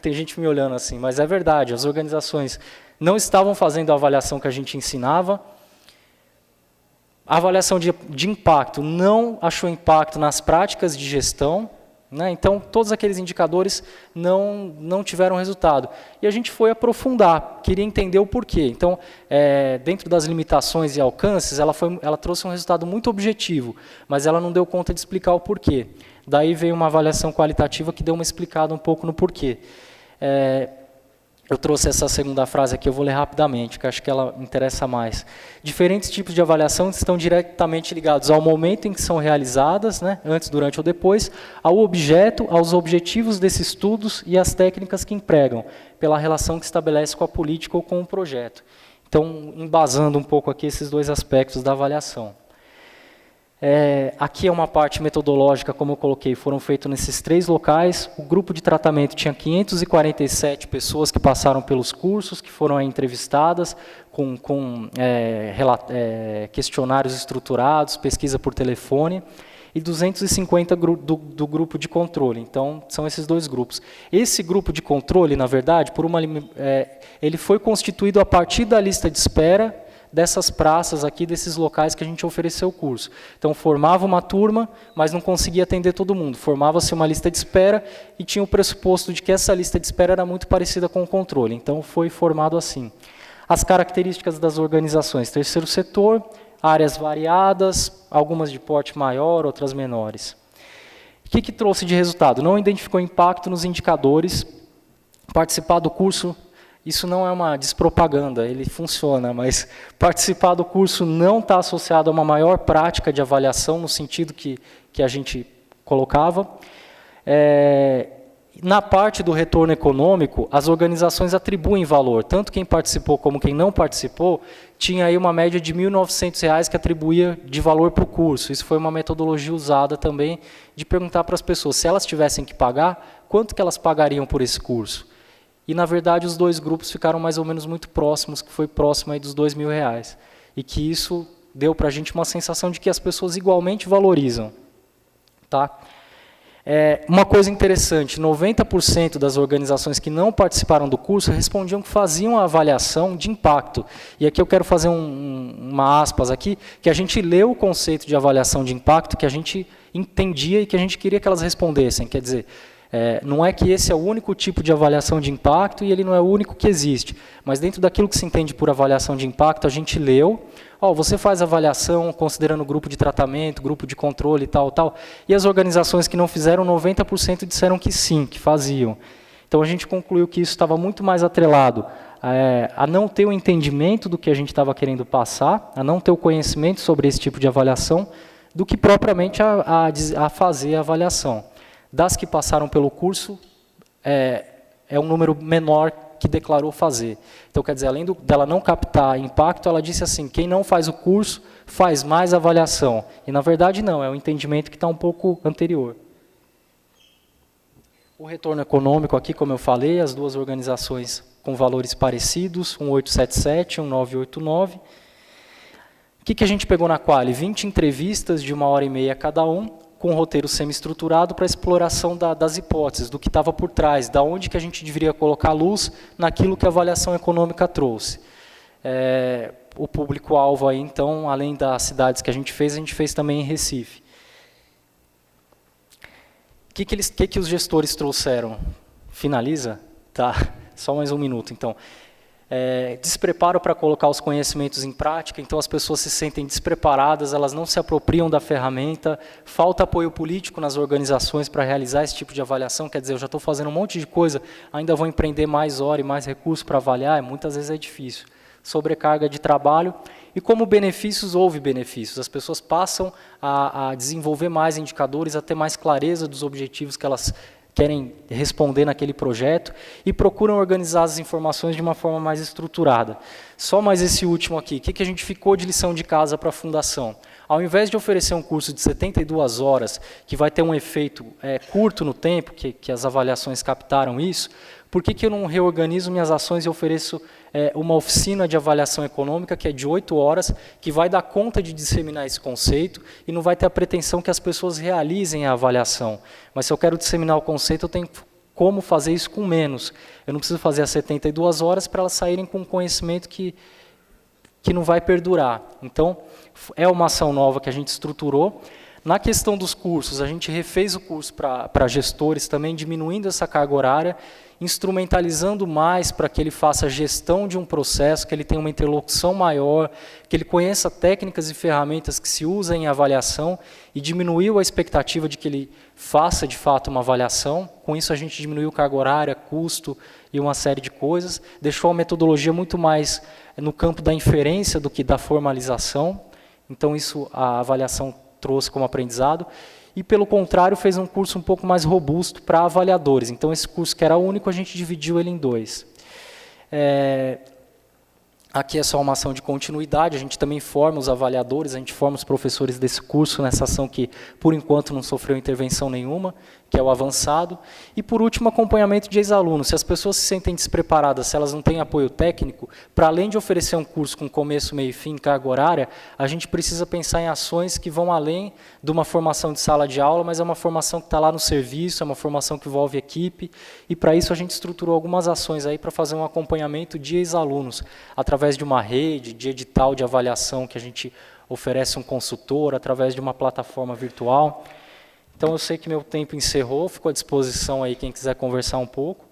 Speaker 3: Tem gente me olhando assim, mas é verdade. As organizações não estavam fazendo a avaliação que a gente ensinava. A avaliação de impacto não achou impacto nas práticas de gestão, né? Então, todos aqueles indicadores não tiveram resultado. E a gente foi aprofundar, queria entender o porquê. Então, dentro das limitações e alcances, ela trouxe um resultado muito objetivo, mas ela não deu conta de explicar o porquê. Daí veio uma avaliação qualitativa que deu uma explicada um pouco no porquê. Eu trouxe essa segunda frase aqui, eu vou ler rapidamente, que acho que ela interessa mais. Diferentes tipos de avaliação estão diretamente ligados ao momento em que são realizadas, né, antes, durante ou depois, ao objeto, aos objetivos desses estudos e às técnicas que empregam, pela relação que estabelece com a política ou com o projeto. Então, embasando um pouco aqui esses 2 aspectos da avaliação. Aqui é uma parte metodológica, como eu coloquei, foram feitos nesses 3 locais. O grupo de tratamento tinha 547 pessoas que passaram pelos cursos, que foram aí entrevistadas, com questionários estruturados, pesquisa por telefone, e 250 do grupo de controle. Então, são esses 2 grupos. Esse grupo de controle, na verdade, ele foi constituído a partir da lista de espera dessas praças aqui, desses locais que a gente ofereceu o curso. Então, formava uma turma, mas não conseguia atender todo mundo. Formava-se uma lista de espera e tinha o pressuposto de que essa lista de espera era muito parecida com o controle. Então, foi formado assim. As características das organizações. Terceiro setor, áreas variadas, algumas de porte maior, outras menores. O que trouxe de resultado? Não identificou impacto nos indicadores. Participar do curso... Isso não é uma despropaganda, ele funciona, mas participar do curso não está associado a uma maior prática de avaliação, no sentido que a gente colocava. Na parte do retorno econômico, as organizações atribuem valor, tanto quem participou como quem não participou, tinha aí uma média de R$ 1.900 que atribuía de valor para o curso. Isso foi uma metodologia usada também de perguntar para as pessoas, se elas tivessem que pagar, quanto que elas pagariam por esse curso? E, na verdade, os 2 grupos ficaram mais ou menos muito próximos, que foi próximo aí dos R$ 2.000. E que isso deu para a gente uma sensação de que as pessoas igualmente valorizam. Tá? Uma coisa interessante, 90% das organizações que não participaram do curso respondiam que faziam a avaliação de impacto. E aqui eu quero fazer uma aspas aqui, que a gente leu o conceito de avaliação de impacto, que a gente entendia e que a gente queria que elas respondessem. Quer dizer, não é que esse é o único tipo de avaliação de impacto e ele não é o único que existe, mas dentro daquilo que se entende por avaliação de impacto, a gente leu, você faz avaliação considerando grupo de tratamento, grupo de controle e tal, e as organizações que não fizeram, 90% disseram que sim, que faziam. Então a gente concluiu que isso estava muito mais atrelado a não ter o entendimento do que a gente estava querendo passar, a não ter o conhecimento sobre esse tipo de avaliação, do que propriamente a fazer a avaliação. Das que passaram pelo curso, é um número menor que declarou fazer. Então, quer dizer, além dela não captar impacto, ela disse assim, quem não faz o curso faz mais avaliação. E, na verdade, não, é um entendimento que está um pouco anterior. O retorno econômico aqui, como eu falei, as duas organizações com valores parecidos, 1877 e 1989. O que a gente pegou na Quali? 20 entrevistas de 1h30 cada um, com um roteiro semi-estruturado para a exploração das hipóteses, do que estava por trás, da onde que a gente deveria colocar luz naquilo que a avaliação econômica trouxe. O público-alvo aí, então, além das cidades que a gente fez também em Recife. O que os gestores trouxeram? Finaliza? Tá, só mais um minuto, então. Despreparo para colocar os conhecimentos em prática, então as pessoas se sentem despreparadas, elas não se apropriam da ferramenta, falta apoio político nas organizações para realizar esse tipo de avaliação, quer dizer, eu já estou fazendo um monte de coisa, ainda vou empreender mais hora e mais recursos para avaliar, muitas vezes é difícil. Sobrecarga de trabalho, e como benefícios, houve benefícios, as pessoas passam a desenvolver mais indicadores, a ter mais clareza dos objetivos que elas querem responder naquele projeto e procuram organizar as informações de uma forma mais estruturada. Só mais esse último aqui, o que a gente ficou de lição de casa para a Fundação? Ao invés de oferecer um curso de 72 horas, que vai ter um efeito curto no tempo, que as avaliações captaram isso, por que eu não reorganizo minhas ações e ofereço uma oficina de avaliação econômica, que é de 8 horas, que vai dar conta de disseminar esse conceito e não vai ter a pretensão que as pessoas realizem a avaliação. Mas se eu quero disseminar o conceito, eu tenho como fazer isso com menos. Eu não preciso fazer as 72 horas para elas saírem com um conhecimento que não vai perdurar. Então, é uma ação nova que a gente estruturou. Na questão dos cursos, a gente refez o curso para gestores também, diminuindo essa carga horária, instrumentalizando mais para que ele faça a gestão de um processo, que ele tenha uma interlocução maior, que ele conheça técnicas e ferramentas que se usam em avaliação e diminuiu a expectativa de que ele faça, de fato, uma avaliação. Com isso, a gente diminuiu carga horária, custo e uma série de coisas. Deixou a metodologia muito mais no campo da inferência do que da formalização. Então, isso a avaliação trouxe como aprendizado. E, pelo contrário, fez um curso um pouco mais robusto para avaliadores. Então, esse curso que era único, a gente dividiu ele em 2. Aqui é só uma ação de continuidade, a gente também forma os avaliadores, a gente forma os professores desse curso nessa ação que, por enquanto, não sofreu intervenção nenhuma, que é o avançado. E, por último, acompanhamento de ex-alunos. Se as pessoas se sentem despreparadas, se elas não têm apoio técnico, para além de oferecer um curso com começo, meio e fim, carga horária, a gente precisa pensar em ações que vão além de uma formação de sala de aula, mas é uma formação que está lá no serviço, é uma formação que envolve equipe, e para isso a gente estruturou algumas ações aí para fazer um acompanhamento de ex-alunos, através de uma rede, de edital de avaliação que a gente oferece um consultor, através de uma plataforma virtual. Então, eu sei que meu tempo encerrou, ficou à disposição aí quem quiser conversar um pouco.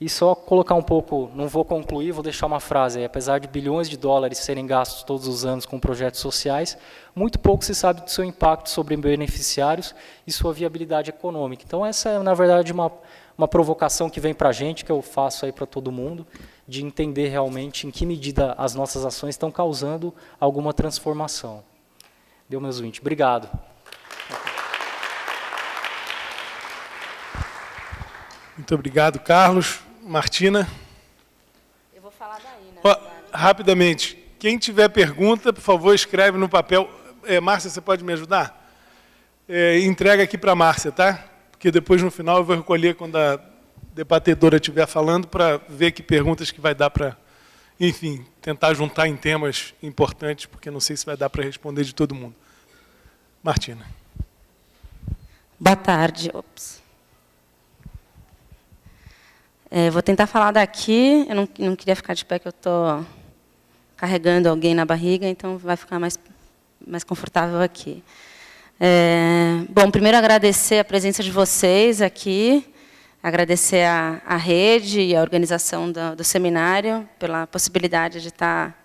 Speaker 3: E só colocar um pouco, não vou concluir, vou deixar uma frase aí. Apesar de bilhões de dólares serem gastos todos os anos com projetos sociais, muito pouco se sabe do seu impacto sobre beneficiários e sua viabilidade econômica. Então, essa é, na verdade, uma provocação que vem para a gente, que eu faço aí para todo mundo, de entender realmente em que medida as nossas ações estão causando alguma transformação. Deu, meus 20. Obrigado.
Speaker 1: Muito obrigado, Carlos. Martina?
Speaker 2: Eu vou falar daí, né?
Speaker 1: Rapidamente, quem tiver pergunta, por favor, escreve no papel. Márcia, você pode me ajudar? Entrega aqui para a Márcia, tá? Porque depois, no final, eu vou recolher quando a debatedora estiver falando para ver que perguntas que vai dar para, enfim, tentar juntar em temas importantes, porque não sei se vai dar para responder de todo mundo. Martina.
Speaker 4: Boa tarde. Ops. Vou tentar falar daqui. Eu não queria ficar de pé, que eu estou carregando alguém na barriga, então vai ficar mais confortável aqui. Bom, primeiro agradecer a presença de vocês aqui, agradecer à rede e à organização do seminário pela possibilidade de estar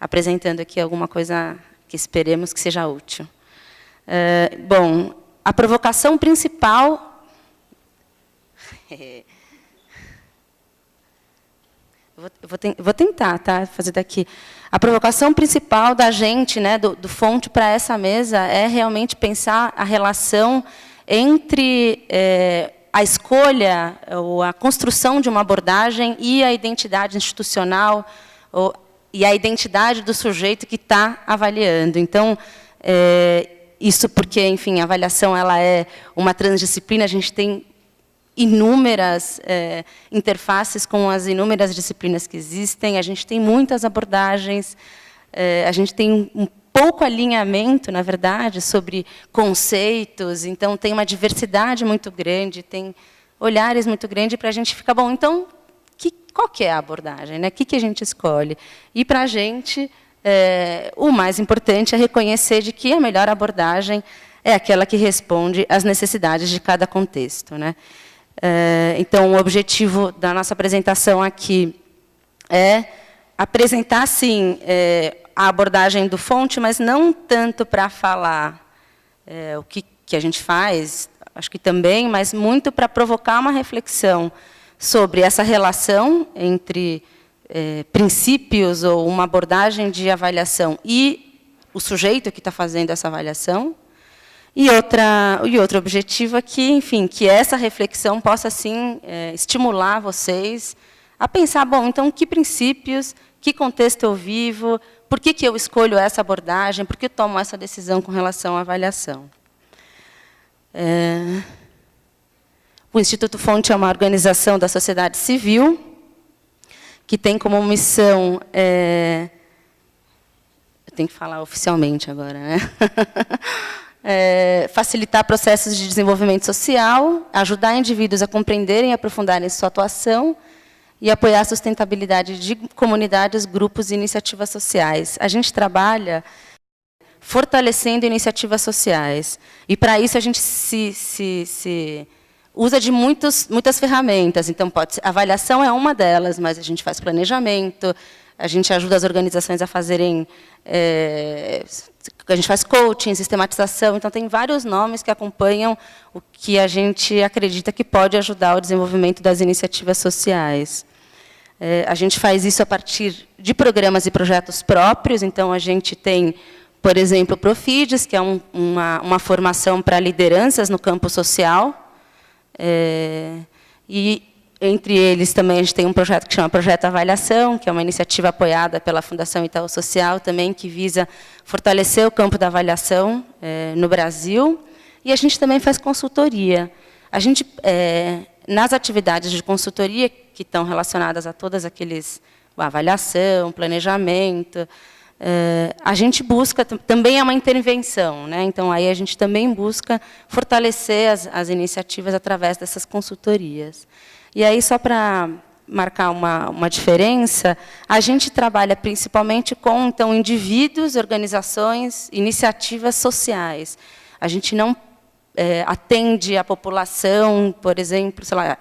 Speaker 4: apresentando aqui alguma coisa que esperemos que seja útil. Bom, a provocação principal... Vou tentar fazer daqui. A provocação principal da gente, né, do Fonte para essa mesa, é realmente pensar a relação entre a escolha ou a construção de uma abordagem e a identidade institucional e a identidade do sujeito que está avaliando. Então, isso porque, enfim, a avaliação ela é uma transdisciplina, a gente tem inúmeras interfaces com as inúmeras disciplinas que existem, a gente tem muitas abordagens, a gente tem um pouco alinhamento, na verdade, sobre conceitos, então tem uma diversidade muito grande, tem olhares muito grandes para a gente ficar, bom, então, qual que é a abordagem, né? O que a gente escolhe? E, para a gente, o mais importante é reconhecer de que a melhor abordagem é aquela que responde às necessidades de cada contexto, né? Então, o objetivo da nossa apresentação aqui é apresentar, sim, a abordagem do Fonte, mas não tanto para falar o que a gente faz, acho que também, mas muito para provocar uma reflexão sobre essa relação entre princípios ou uma abordagem de avaliação e o sujeito que está fazendo essa avaliação. E outro objetivo é que, enfim, que essa reflexão possa, assim, estimular vocês a pensar, bom, então, que princípios, que contexto eu vivo, por que eu escolho essa abordagem, por que eu tomo essa decisão com relação à avaliação. O Instituto Fonte é uma organização da sociedade civil que tem como missão... eu tenho que falar oficialmente agora, né? Facilitar processos de desenvolvimento social, ajudar indivíduos a compreenderem e aprofundarem sua atuação e apoiar a sustentabilidade de comunidades, grupos e iniciativas sociais. A gente trabalha fortalecendo iniciativas sociais. E, para isso, a gente se usa de muitas ferramentas. Então, a avaliação é uma delas, mas a gente faz planejamento, a gente ajuda as organizações a fazerem... a gente faz coaching, sistematização, então tem vários nomes que acompanham o que a gente acredita que pode ajudar o desenvolvimento das iniciativas sociais. A gente faz isso a partir de programas e projetos próprios, então a gente tem, por exemplo, o Profides, que é uma formação para lideranças no campo social, e entre eles também a gente tem um projeto que chama Projeto Avaliação, que é uma iniciativa apoiada pela Fundação Itaú Social, também que visa fortalecer o campo da avaliação no Brasil. E a gente também faz consultoria. A gente, nas atividades de consultoria, que estão relacionadas a todas aqueles... avaliação, planejamento, a gente busca... Também é uma intervenção, né? Então, aí a gente também busca fortalecer as iniciativas através dessas consultorias. E aí, só para marcar uma diferença, a gente trabalha principalmente com, então, indivíduos, organizações, iniciativas sociais. A gente não atende a população, por exemplo, sei lá,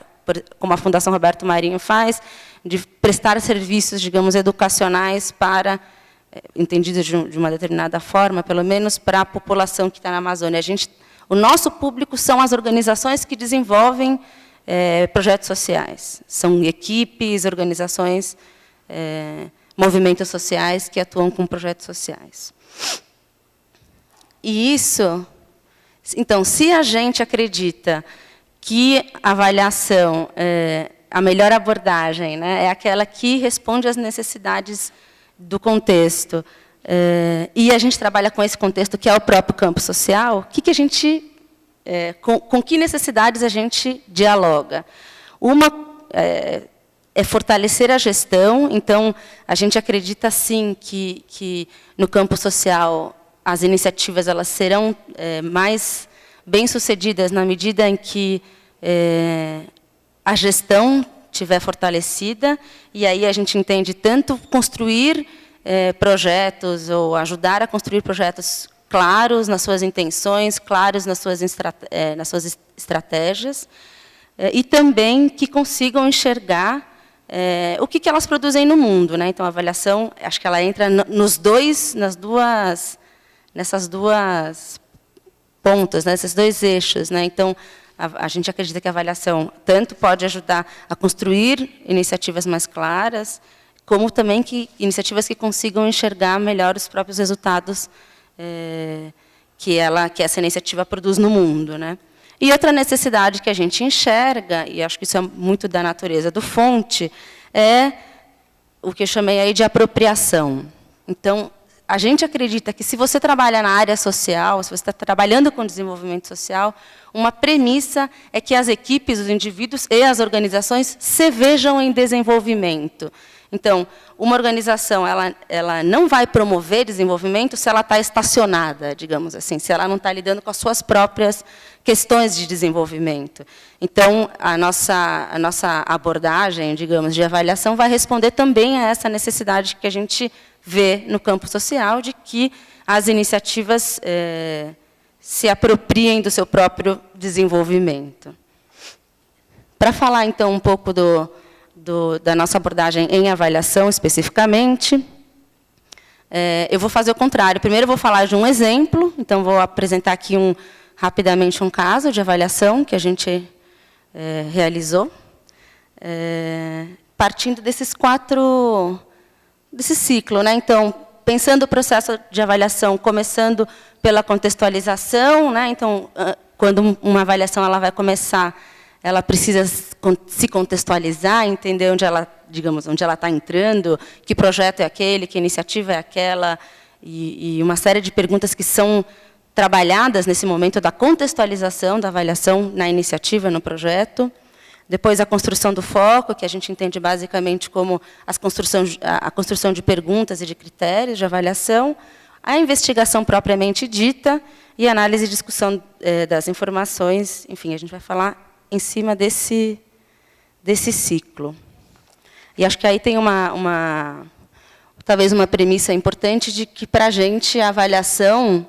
Speaker 4: como a Fundação Roberto Marinho faz, de prestar serviços, digamos, educacionais para, entendidos de uma determinada forma, pelo menos para a população que está na Amazônia. O nosso público são as organizações que desenvolvem projetos sociais. São equipes, organizações, movimentos sociais que atuam com projetos sociais. E isso... Então, se a gente acredita que a avaliação, a melhor abordagem, né, é aquela que responde às necessidades do contexto, e a gente trabalha com esse contexto que é o próprio campo social, o que a gente... com que necessidades a gente dialoga? Uma é fortalecer a gestão, então, a gente acredita, sim, que no campo social as iniciativas elas serão mais bem-sucedidas na medida em que a gestão estiver fortalecida, e aí a gente entende tanto construir projetos ou ajudar a construir projetos claros nas suas intenções, claros nas suas estratégias, e também que consigam enxergar o que elas produzem no mundo, né? Então, a avaliação, acho que ela entra nessas duas pontas, né? Nesses dois eixos, né? Então, a gente acredita que a avaliação tanto pode ajudar a construir iniciativas mais claras, como também iniciativas que consigam enxergar melhor os próprios resultados que essa iniciativa produz no mundo, né? E outra necessidade que a gente enxerga, e acho que isso é muito da natureza do fonte, é o que eu chamei aí de apropriação. Então, a gente acredita que, se você trabalha na área social, se você está trabalhando com desenvolvimento social, uma premissa é que as equipes, os indivíduos e as organizações se vejam em desenvolvimento. Então, uma organização ela não vai promover desenvolvimento se ela está estacionada, digamos assim, se ela não está lidando com as suas próprias questões de desenvolvimento. Então, a nossa abordagem, digamos, de avaliação vai responder também a essa necessidade que a gente vê no campo social, de que as iniciativas se apropriem do seu próprio desenvolvimento. Para falar, então, um pouco da nossa abordagem em avaliação, especificamente, eu vou fazer o contrário. Primeiro, eu vou falar de um exemplo. Então, vou apresentar aqui rapidamente um caso de avaliação que a gente realizou, partindo desse ciclo, né? Então, pensando o processo de avaliação, começando pela contextualização, né? Então, quando uma avaliação ela vai começar, ela precisa se contextualizar, entender onde ela está entrando, que projeto é aquele, que iniciativa é aquela, e uma série de perguntas que são trabalhadas nesse momento da contextualização, da avaliação na iniciativa, no projeto. Depois, a construção do foco, que a gente entende basicamente como a construção de perguntas e de critérios de avaliação, a investigação propriamente dita e a análise e discussão das informações. Enfim, a gente vai falar em cima desse ciclo. E acho que aí tem talvez uma premissa importante de que, para a gente, a avaliação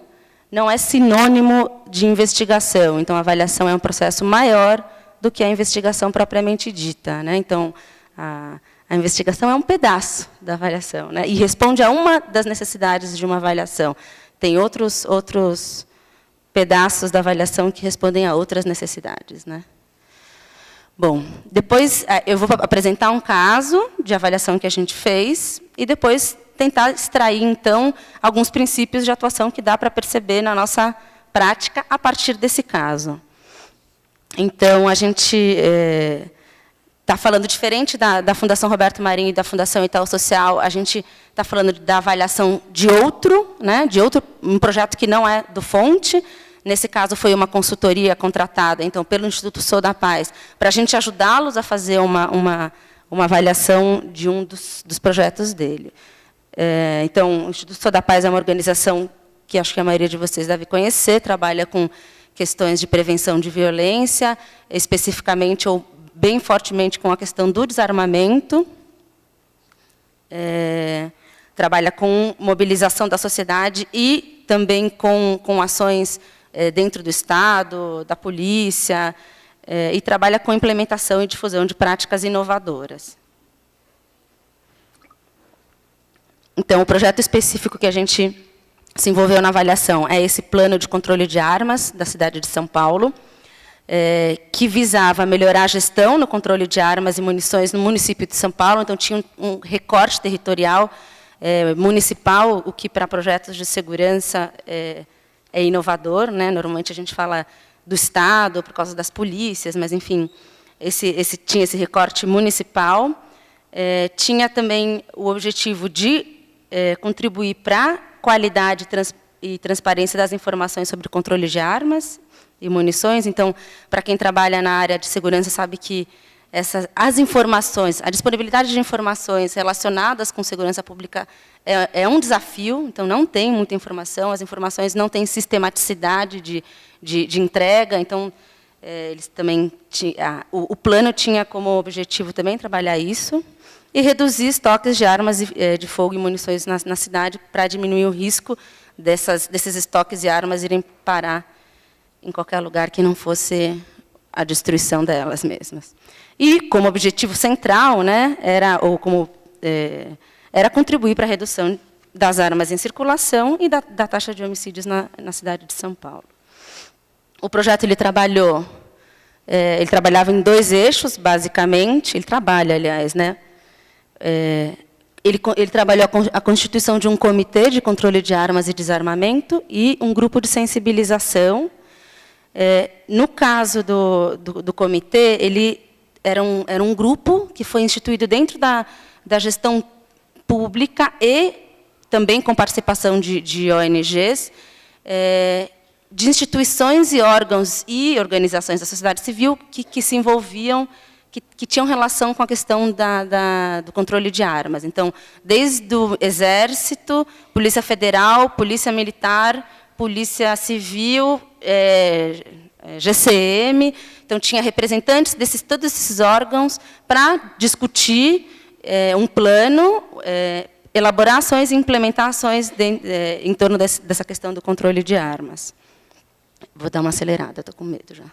Speaker 4: não é sinônimo de investigação. Então, a avaliação é um processo maior do que a investigação propriamente dita, né? Então, a investigação é um pedaço da avaliação, né? E responde a uma das necessidades de uma avaliação. Tem outros pedaços da avaliação que respondem a outras necessidades, né? Bom, depois eu vou apresentar um caso de avaliação que a gente fez e depois tentar extrair, então, alguns princípios de atuação que dá para perceber na nossa prática a partir desse caso. Então, a gente está falando, diferente da Fundação Roberto Marinho e da Fundação Itaú Social, a gente está falando da avaliação de outro, né, um projeto que não é do Fonte. Nesse caso, foi uma consultoria contratada, então, pelo Instituto Sou da Paz, para a gente ajudá-los a fazer uma avaliação de um dos projetos dele. Então, o Instituto Sou da Paz é uma organização que acho que a maioria de vocês deve conhecer, trabalha com questões de prevenção de violência, especificamente ou bem fortemente com a questão do desarmamento, trabalha com mobilização da sociedade e também com ações dentro do Estado, da polícia, e trabalha com implementação e difusão de práticas inovadoras. Então, o projeto específico que a gente se envolveu na avaliação é esse plano de controle de armas da cidade de São Paulo, que visava melhorar a gestão no controle de armas e munições no município de São Paulo. Então, tinha um recorte territorial municipal, o que, para projetos de segurança, é inovador, né? Normalmente, a gente fala do Estado, por causa das polícias, mas, enfim, tinha esse recorte municipal. Tinha também o objetivo de contribuir para a qualidade e transparência das informações sobre o controle de armas e munições. Então, para quem trabalha na área de segurança, sabe que as informações, a disponibilidade de informações relacionadas com segurança pública é um desafio, então não tem muita informação, as informações não têm sistematicidade de entrega, então eles também o plano tinha como objetivo também trabalhar isso e reduzir estoques de armas de fogo e munições na cidade para diminuir o risco desses estoques de armas irem parar em qualquer lugar que não fosse a destruição delas mesmas. E, como objetivo central, né, era contribuir para a redução das armas em circulação e da taxa de homicídios na cidade de São Paulo. O projeto ele trabalhava em 2 eixos, basicamente. Ele trabalha, aliás, né? Ele trabalhou a constituição de um comitê de controle de armas e desarmamento e um grupo de sensibilização. No caso do comitê, ele era um grupo que foi instituído dentro da gestão pública e também com participação de ONGs, de instituições e órgãos e organizações da sociedade civil que se envolviam, que tinham relação com a questão do controle de armas. Então, desde o Exército, Polícia Federal, Polícia Militar, Polícia Civil, GCM, então tinha representantes todos esses órgãos para discutir um plano, elaborar ações e implementar ações em torno dessa questão do controle de armas. Vou dar uma acelerada, estou com medo já.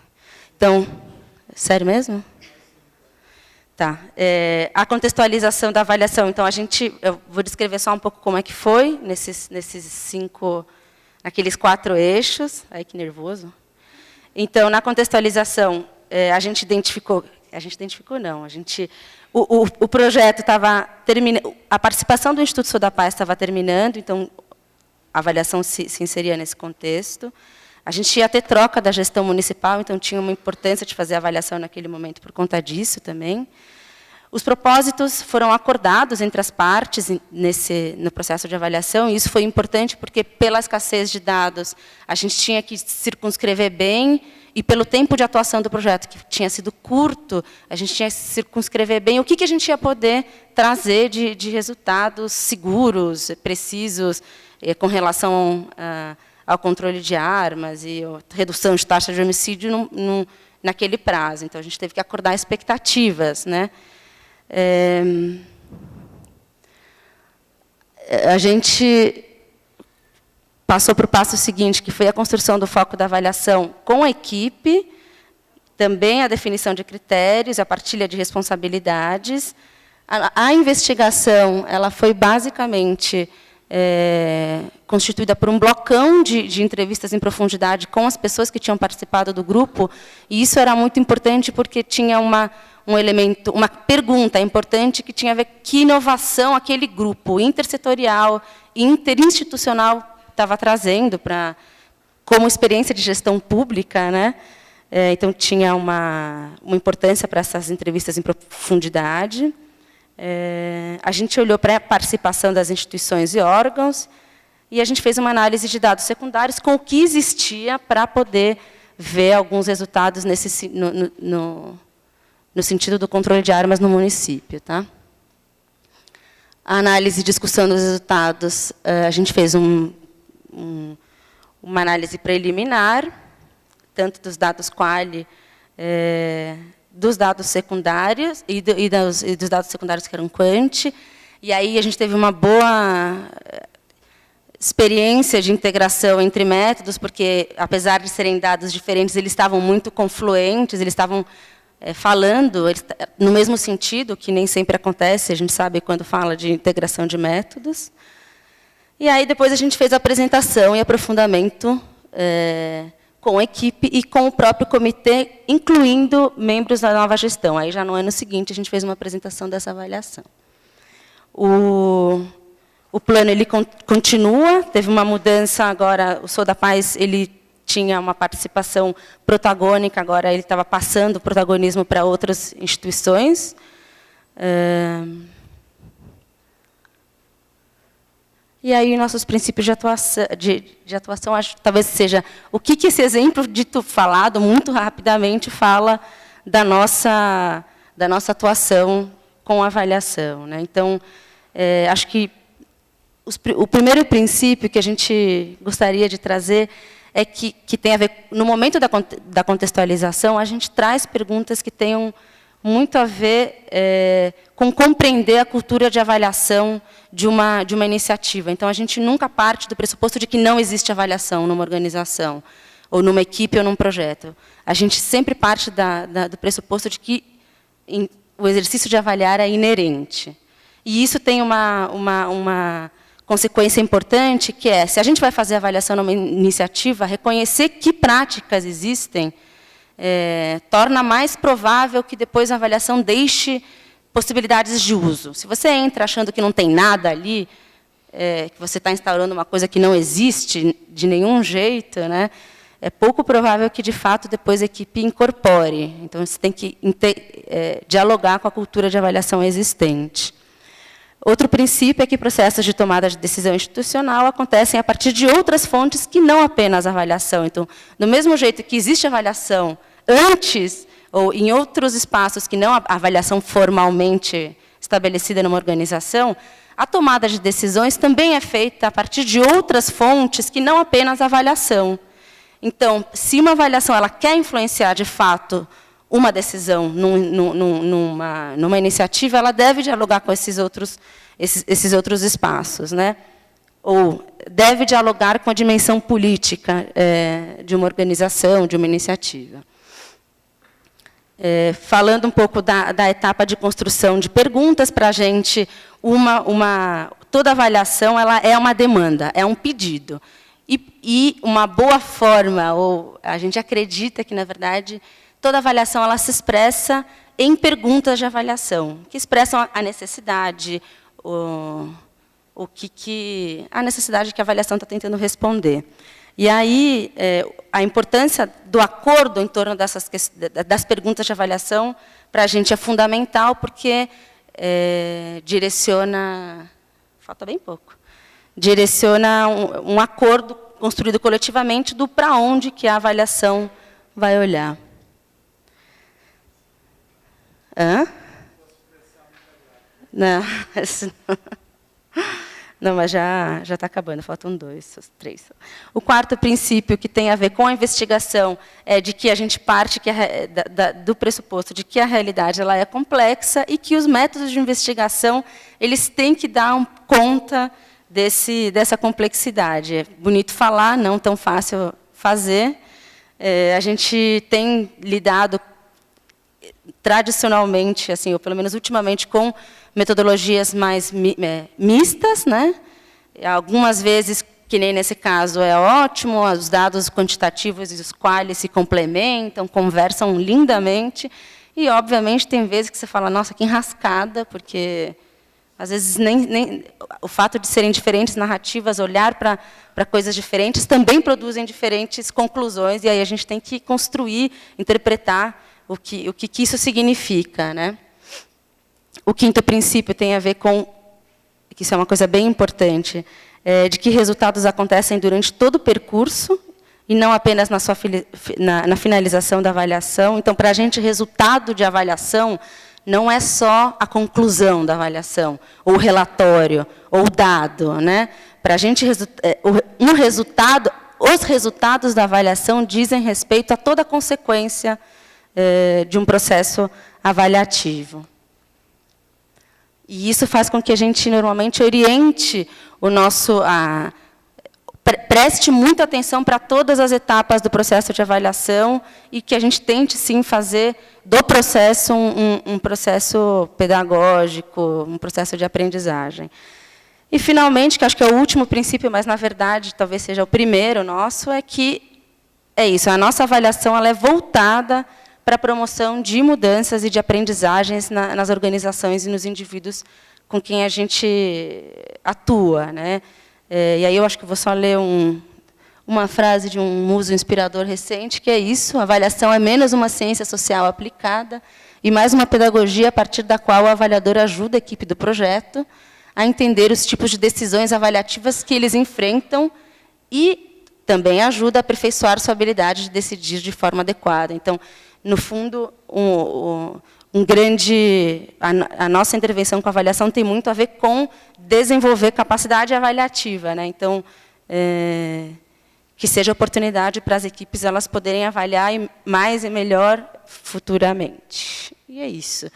Speaker 4: Então, sério mesmo? Tá. A contextualização da avaliação. Então, eu vou descrever só um pouco como é que foi naqueles 4 eixos. Ai, que nervoso. Então, na contextualização, o projeto estava terminando, a participação do Instituto Sou da Paz estava terminando, então a avaliação se inseria nesse contexto. A gente ia ter troca da gestão municipal, então tinha uma importância de fazer a avaliação naquele momento por conta disso também. Os propósitos foram acordados entre as partes no processo de avaliação, e isso foi importante porque, pela escassez de dados, a gente tinha que circunscrever bem, e pelo tempo de atuação do projeto, que tinha sido curto, a gente tinha que circunscrever bem o que a gente ia poder trazer de resultados seguros, precisos, com relação ao controle de armas e redução de taxa de homicídio naquele prazo. Então, a gente teve que acordar expectativas, né? A gente passou para o passo seguinte, que foi a construção do foco da avaliação com a equipe, também a definição de critérios, a partilha de responsabilidades. A investigação ela foi basicamente constituída por um blocão de entrevistas em profundidade com as pessoas que tinham participado do grupo, e isso era muito importante porque tinha um elemento, uma pergunta importante que tinha a ver com que inovação aquele grupo intersetorial, interinstitucional estava trazendo como experiência de gestão pública, né? Então tinha uma importância para essas entrevistas em profundidade. A gente olhou para a participação das instituições e órgãos e a gente fez uma análise de dados secundários com o que existia para poder ver alguns resultados no sentido do controle de armas no município. Tá? A análise e discussão dos resultados, a gente fez uma análise preliminar, tanto dos dados quali, dos dados secundários e dos dados secundários que eram quanti. E aí a gente teve uma boa experiência de integração entre métodos, porque, apesar de serem dados diferentes, eles estavam muito confluentes, eles estavam falando no mesmo sentido, que nem sempre acontece, a gente sabe quando fala de integração de métodos. E aí depois a gente fez a apresentação e aprofundamento com a equipe e com o próprio comitê, incluindo membros da nova gestão. Aí já no ano seguinte a gente fez uma apresentação dessa avaliação. O plano ele continua, teve uma mudança agora, o Sou da Paz ele tinha uma participação protagônica, agora ele estava passando o protagonismo para outras instituições. E aí, nossos princípios de atuação, acho que talvez seja o que esse exemplo dito falado, muito rapidamente, fala da nossa da nossa atuação com a avaliação, né? Então, acho que o primeiro princípio que a gente gostaria de trazer é que tem a ver, no momento da contextualização, a gente traz perguntas que tenham muito a ver com compreender a cultura de avaliação de uma iniciativa. Então, a gente nunca parte do pressuposto de que não existe avaliação numa organização, ou numa equipe, ou num projeto. A gente sempre parte do pressuposto de que o exercício de avaliar é inerente. E isso tem uma consequência importante, que é, se a gente vai fazer avaliação numa iniciativa, reconhecer que práticas existem, torna mais provável que depois a avaliação deixe possibilidades de uso. Se você entra achando que não tem nada ali, que você está instaurando uma coisa que não existe de nenhum jeito, né, é pouco provável que, de fato, depois a equipe incorpore. Então, você tem que dialogar com a cultura de avaliação existente. Outro princípio é que processos de tomada de decisão institucional acontecem a partir de outras fontes que não apenas a avaliação. Então, do mesmo jeito que existe avaliação antes, ou em outros espaços que não a avaliação formalmente estabelecida numa organização, a tomada de decisões também é feita a partir de outras fontes que não apenas a avaliação. Então, se uma avaliação ela quer influenciar, de fato, uma decisão numa iniciativa, ela deve dialogar com esses outros espaços, né? Ou deve dialogar com a dimensão política de uma organização, de uma iniciativa. Falando um pouco da etapa de construção de perguntas, para a gente, toda avaliação ela é uma demanda, é um pedido. E uma boa forma, ou a gente acredita que, na verdade, toda avaliação ela se expressa em perguntas de avaliação, que expressam a necessidade, a necessidade que a avaliação está tentando responder. E aí, a importância do acordo em torno das perguntas de avaliação, para a gente é fundamental, porque direciona... Falta bem pouco. Direciona um acordo construído coletivamente do para onde que a avaliação vai olhar. Hã? Não, não, mas já está acabando, faltam 2, 3. O quarto princípio, que tem a ver com a investigação, é de que a gente parte do pressuposto de que a realidade ela é complexa e que os métodos de investigação eles têm que dar conta dessa complexidade. É bonito falar, não tão fácil fazer. A gente tem lidado tradicionalmente, assim, ou pelo menos ultimamente, com metodologias mais mistas, né? Algumas vezes, que nem nesse caso, é ótimo, os dados quantitativos e os qualis se complementam, conversam lindamente, e, obviamente, tem vezes que você fala, nossa, que enrascada, porque, às vezes, nem o fato de serem diferentes narrativas, olhar para coisas diferentes, também produzem diferentes conclusões, e aí a gente tem que construir, interpretar o que isso significa, né? O quinto princípio tem a ver com, que isso é uma coisa bem importante, de que resultados acontecem durante todo o percurso e não apenas na finalização da avaliação. Então, para a gente, resultado de avaliação não é só a conclusão da avaliação, ou o relatório, ou o dado, né? Para a gente, os resultados da avaliação dizem respeito a toda a consequência de um processo avaliativo. E isso faz com que a gente, normalmente, oriente o nosso... preste muita atenção para todas as etapas do processo de avaliação e que a gente tente, sim, fazer do processo um processo pedagógico, um processo de aprendizagem. E, finalmente, que acho que é o último princípio, mas, na verdade, talvez seja o primeiro nosso, é que a nossa avaliação ela é voltada para a promoção de mudanças e de aprendizagens nas organizações e nos indivíduos com quem a gente atua, né? E aí eu acho que vou só ler uma frase de um muso inspirador recente, que é isso: a avaliação é menos uma ciência social aplicada e mais uma pedagogia a partir da qual o avaliador ajuda a equipe do projeto a entender os tipos de decisões avaliativas que eles enfrentam e também ajuda a aperfeiçoar sua habilidade de decidir de forma adequada. Então, no fundo, a nossa intervenção com a avaliação tem muito a ver com desenvolver capacidade avaliativa, né? Então, que seja oportunidade para as equipes elas poderem avaliar mais e melhor futuramente. E é isso.